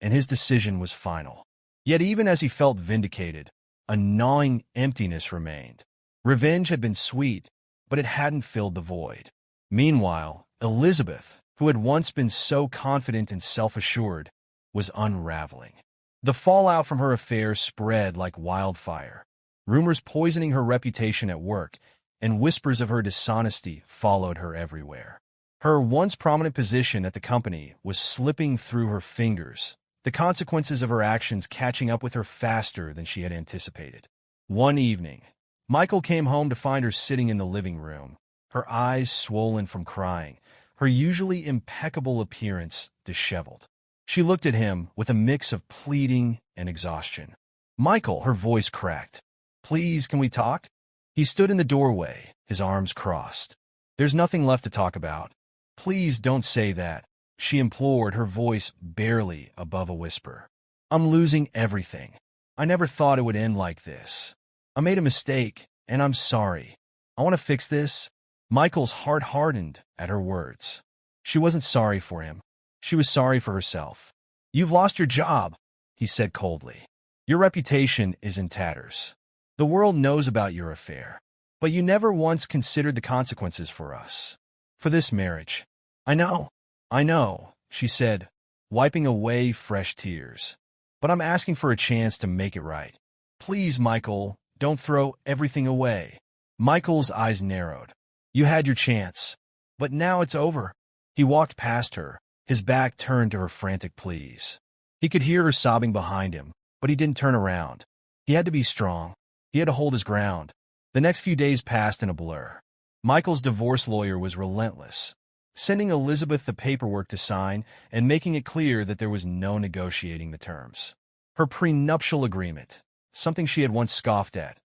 [SPEAKER 1] and his decision was final. Yet even as he felt vindicated, a gnawing emptiness remained. Revenge had been sweet, but it hadn't filled the void. Meanwhile, Elizabeth, who had once been so confident and self-assured, was unraveling. The fallout from her affair spread like wildfire. Rumors poisoning her reputation at work, and whispers of her dishonesty followed her everywhere. Her once prominent position at the company was slipping through her fingers, the consequences of her actions catching up with her faster than she had anticipated. One evening, Michael came home to find her sitting in the living room, her eyes swollen from crying, her usually impeccable appearance disheveled. She looked at him with a mix of pleading and exhaustion. "Michael," her voice cracked. "Please, can we talk?" He stood in the doorway, his arms crossed. "There's nothing left to talk about. Please don't say that," she implored, her voice barely above a whisper. "I'm losing everything. I never thought it would end like this. I made a mistake, and I'm sorry. I want to fix this." Michael's heart hardened at her words. She wasn't sorry for him. She was sorry for herself. "You've lost your job," he said coldly. "Your reputation is in tatters. The world knows about your affair, but you never once considered the consequences for us, for this marriage." I know," she said, wiping away fresh tears. "But I'm asking for a chance to make it right. Please, Michael, don't throw everything away." Michael's eyes narrowed. "You had your chance, but now it's over." He walked past her, his back turned to her frantic pleas. He could hear her sobbing behind him, but he didn't turn around. He had to be strong. He had to hold his ground. The next few days passed in a blur. Michael's divorce lawyer was relentless, sending Elizabeth the paperwork to sign and making it clear that there was no negotiating the terms. Her prenuptial agreement, something she had once scoffed at,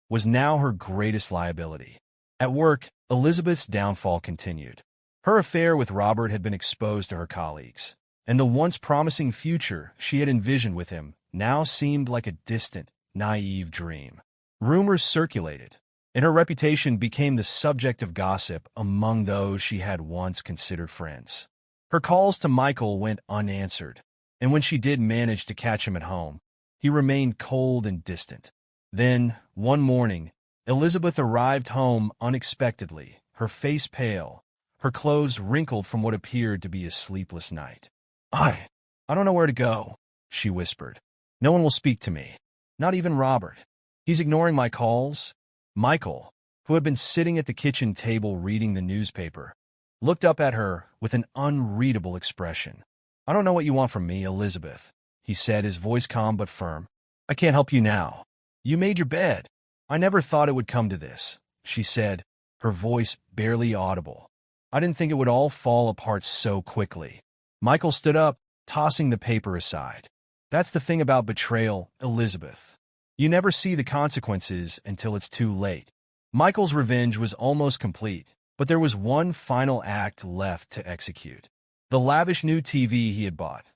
[SPEAKER 1] was now her greatest liability. At work, Elizabeth's downfall continued. Her affair with Robert had been exposed to her colleagues, and the once promising future she had envisioned with him now seemed like a distant, naive dream. Rumors circulated, and her reputation became the subject of gossip among those she had once considered friends. Her calls to Michael went unanswered, and when she did manage to catch him at home, he remained cold and distant. Then, one morning, Elizabeth arrived home unexpectedly, her face pale, her clothes wrinkled from what appeared to be a sleepless night. I don't know where to go," she whispered. "No one will speak to me, not even Robert. He's ignoring my calls." Michael, who had been sitting at the kitchen table reading the newspaper, looked up at her with an unreadable expression. "I don't know what you want from me, Elizabeth," he said, his voice calm but firm. "I can't help you now. You made your bed." "I never thought it would come to this," she said, her voice barely audible. "I didn't think it would all fall apart so quickly." Michael stood up, tossing the paper aside. "That's the thing about betrayal, Elizabeth. You never see the consequences until it's too late." Michael's revenge was almost complete, but there was one final act left to execute. The lavish new TV he had bought,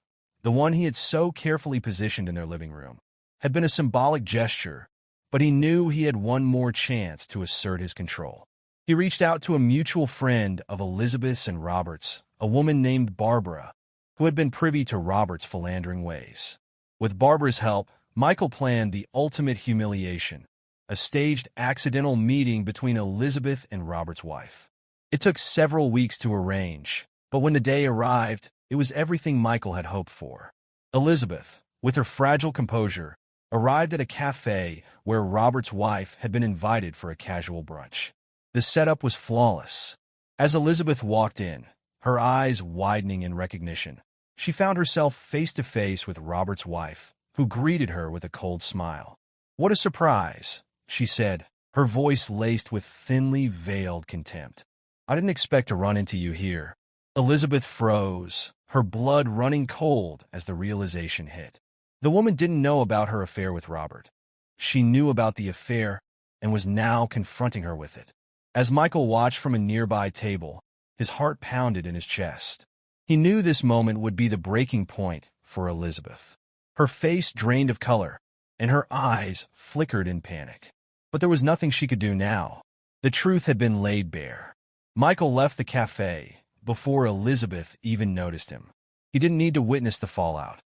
[SPEAKER 1] the one he had so carefully positioned in their living room, had been a symbolic gesture, but he knew he had one more chance to assert his control. He reached out to a mutual friend of Elizabeth's and Robert's, a woman named Barbara, who had been privy to Robert's philandering ways. With Barbara's help, Michael planned the ultimate humiliation, a staged accidental meeting between Elizabeth and Robert's wife. It took several weeks to arrange, but when the day arrived, it was everything Michael had hoped for. Elizabeth, with her fragile composure, arrived at a cafe where Robert's wife had been invited for a casual brunch. The setup was flawless. As Elizabeth walked in, her eyes widening in recognition, she found herself face to face with Robert's wife, who greeted her with a cold smile. "What a surprise," she said, her voice laced with thinly veiled contempt. "I didn't expect to run into you here." Elizabeth froze, her blood running cold as the realization hit. The woman didn't know about her affair with Robert. She knew about the affair and was now confronting her with it. As Michael watched from a nearby table, his heart pounded in his chest. He knew this moment would be the breaking point for Elizabeth. Her face drained of color, and her eyes flickered in panic. But there was nothing she could do now. The truth had been laid bare. Michael left the cafe before Elizabeth even noticed him. He didn't need to witness the fallout.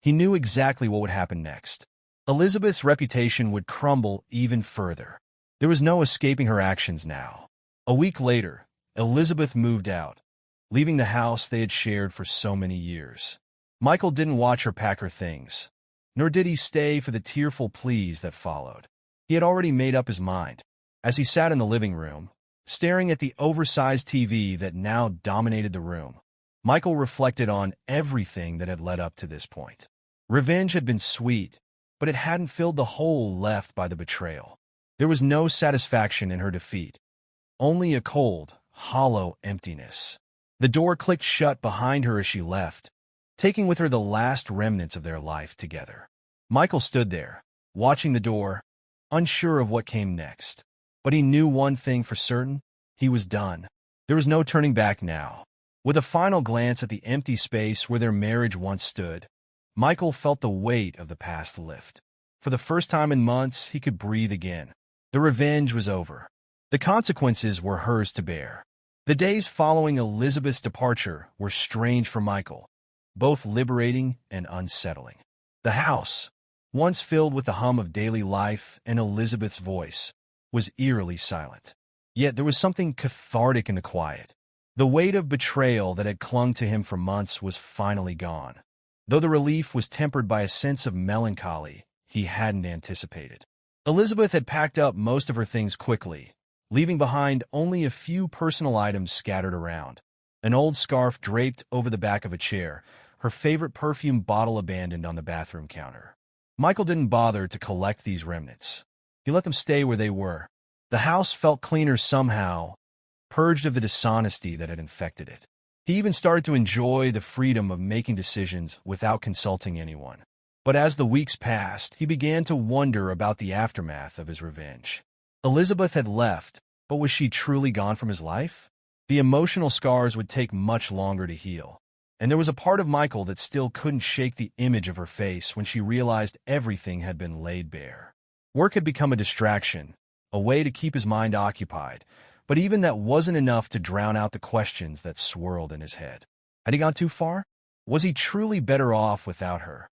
[SPEAKER 1] He knew exactly what would happen next. Elizabeth's reputation would crumble even further. There was no escaping her actions now. A week later, Elizabeth moved out, leaving the house they had shared for so many years. Michael didn't watch her pack her things, nor did he stay for the tearful pleas that followed. He had already made up his mind. As he sat in the living room, staring at the oversized TV that now dominated the room, Michael reflected on everything that had led up to this point. Revenge had been sweet, but it hadn't filled the hole left by the betrayal. There was no satisfaction in her defeat, only a cold, hollow emptiness. The door clicked shut behind her as she left, taking with her the last remnants of their life together. Michael stood there, watching the door, unsure of what came next. But he knew one thing for certain: he was done. There was no turning back now. With a final glance at the empty space where their marriage once stood, Michael felt the weight of the past lift. For the first time in months, he could breathe again. The revenge was over. The consequences were hers to bear. The days following Elizabeth's departure were strange for Michael, both liberating and unsettling. The house, once filled with the hum of daily life and Elizabeth's voice, was eerily silent. Yet there was something cathartic in the quiet. The weight of betrayal that had clung to him for months was finally gone, though the relief was tempered by a sense of melancholy he hadn't anticipated. Elizabeth had packed up most of her things quickly, leaving behind only a few personal items scattered around. An old scarf draped over the back of a chair, her favorite perfume bottle abandoned on the bathroom counter. Michael didn't bother to collect these remnants. He let them stay where they were. The house felt cleaner somehow, purged of the dishonesty that had infected it. He even started to enjoy the freedom of making decisions without consulting anyone. But as the weeks passed, he began to wonder about the aftermath of his revenge. Elizabeth had left, but was she truly gone from his life? The emotional scars would take much longer to heal, and there was a part of Michael that still couldn't shake the image of her face when she realized everything had been laid bare. Work had become a distraction, a way to keep his mind occupied, but even that wasn't enough to drown out the questions that swirled in his head. Had he gone too far? Was he truly better off without her?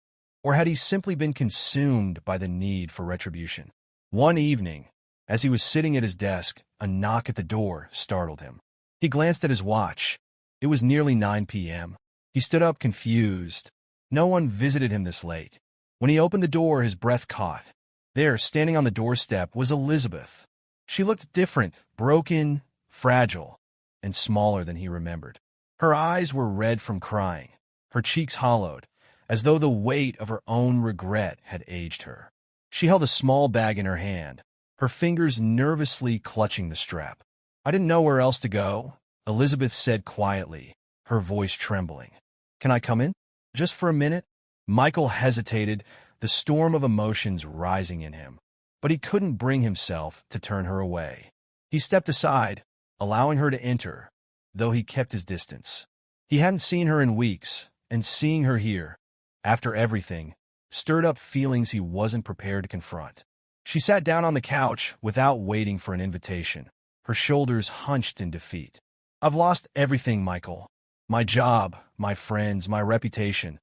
[SPEAKER 1] Or had he simply been consumed by the need for retribution? One evening, as he was sitting at his desk, a knock at the door startled him. He glanced at his watch. It was nearly 9 p.m. He stood up confused. No one visited him this late. When he opened the door, his breath caught. There, standing on the doorstep, was Elizabeth. She looked different, broken, fragile, and smaller than he remembered. Her eyes were red from crying, her cheeks hollowed, as though the weight of her own regret had aged her. She held a small bag in her hand, her fingers nervously clutching the strap. "I didn't know where else to go," Elizabeth said quietly, her voice trembling. "Can I come in? Just for a minute?" Michael hesitated, the storm of emotions rising in him. But he couldn't bring himself to turn her away. He stepped aside, allowing her to enter, though he kept his distance. He hadn't seen her in weeks, and seeing her here, after everything, stirred up feelings he wasn't prepared to confront. She sat down on the couch without waiting for an invitation, her shoulders hunched in defeat. "I've lost everything, Michael. My job, my friends, my reputation.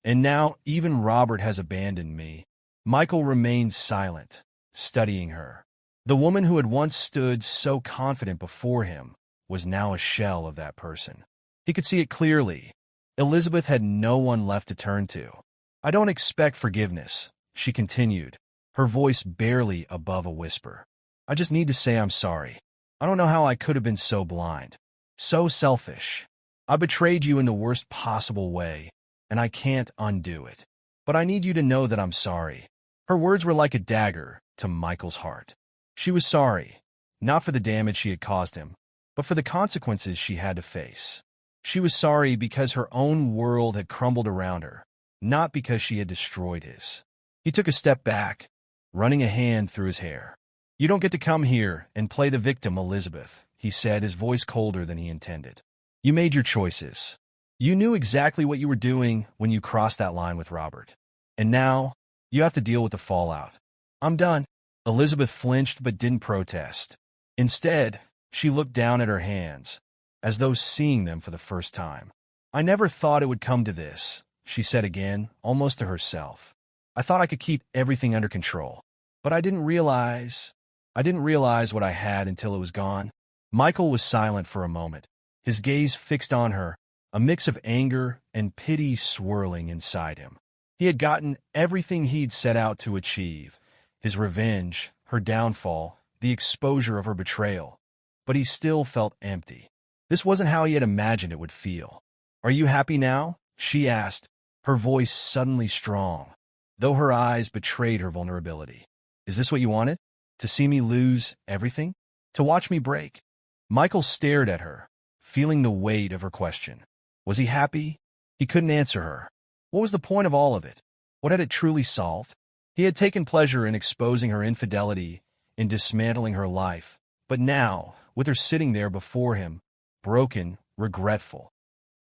[SPEAKER 1] And now even Robert has abandoned me." Michael remained silent, studying her. The woman who had once stood so confident before him was now a shell of that person. He could see it clearly. Elizabeth had no one left to turn to. "I don't expect forgiveness," she continued, her voice barely above a whisper. "I just need to say I'm sorry. I don't know how I could have been so blind, so selfish. I betrayed you in the worst possible way, and I can't undo it. But I need you to know that I'm sorry." Her words were like a dagger to Michael's heart. She was sorry, not for the damage she had caused him, but for the consequences she had to face. She was sorry because her own world had crumbled around her, not because she had destroyed his. He took a step back, running a hand through his hair. "You don't get to come here and play the victim, Elizabeth," he said, his voice colder than he intended. "You made your choices. You knew exactly what you were doing when you crossed that line with Robert. And now, you have to deal with the fallout." "I'm done." Elizabeth flinched but didn't protest. Instead, she looked down at her hands, as though seeing them for the first time. "I never thought it would come to this," she said again, almost to herself. "I thought I could keep everything under control. But I didn't realize what I had until it was gone." Michael was silent for a moment, his gaze fixed on her, a mix of anger and pity swirling inside him. He had gotten everything he'd set out to achieve, his revenge, her downfall, the exposure of her betrayal. But he still felt empty. This wasn't how he had imagined it would feel. "Are you happy now?" she asked, her voice suddenly strong, though her eyes betrayed her vulnerability. "Is this what you wanted? To see me lose everything? To watch me break?" Michael stared at her, feeling the weight of her question. Was he happy? He couldn't answer her. What was the point of all of it? What had it truly solved? He had taken pleasure in exposing her infidelity, in dismantling her life. But now, with her sitting there before him, broken, regretful,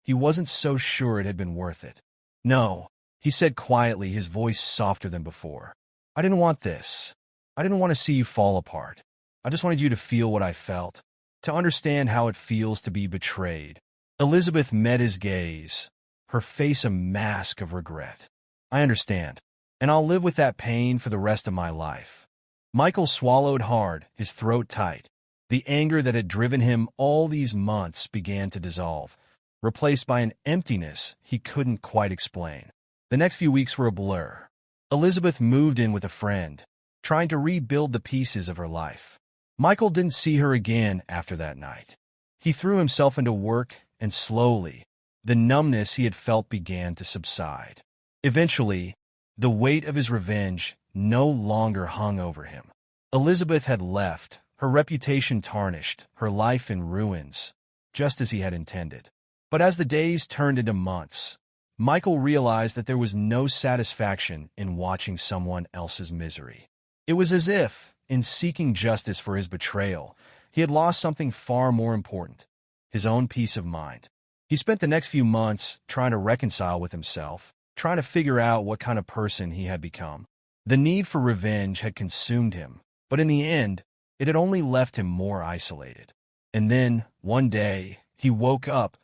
[SPEAKER 1] he wasn't so sure it had been worth it. "No," he said quietly, his voice softer than before. "I didn't want this. I didn't want to see you fall apart. I just wanted you to feel what I felt, to understand how it feels to be betrayed." Elizabeth met his gaze, her face a mask of regret. "I understand, and I'll live with that pain for the rest of my life." Michael swallowed hard, his throat tight. The anger that had driven him all these months began to dissolve, replaced by an emptiness he couldn't quite explain. The next few weeks were a blur. Elizabeth moved in with a friend, trying to rebuild the pieces of her life. Michael didn't see her again after that night. He threw himself into work, and slowly, the numbness he had felt began to subside. Eventually, the weight of his revenge no longer hung over him. Elizabeth had left, her reputation tarnished, her life in ruins, just as he had intended. But as the days turned into months, Michael realized that there was no satisfaction in watching someone else's misery. It was as if, in seeking justice for his betrayal, he had lost something far more important, his own peace of mind. He spent the next few months trying to reconcile with himself, trying to figure out what kind of person he had become. The need for revenge had consumed him, but in the end, it had only left him more isolated. And then, one day, he woke up,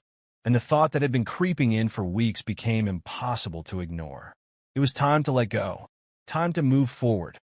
[SPEAKER 1] and the thought that had been creeping in for weeks became impossible to ignore. It was time to let go, time to move forward,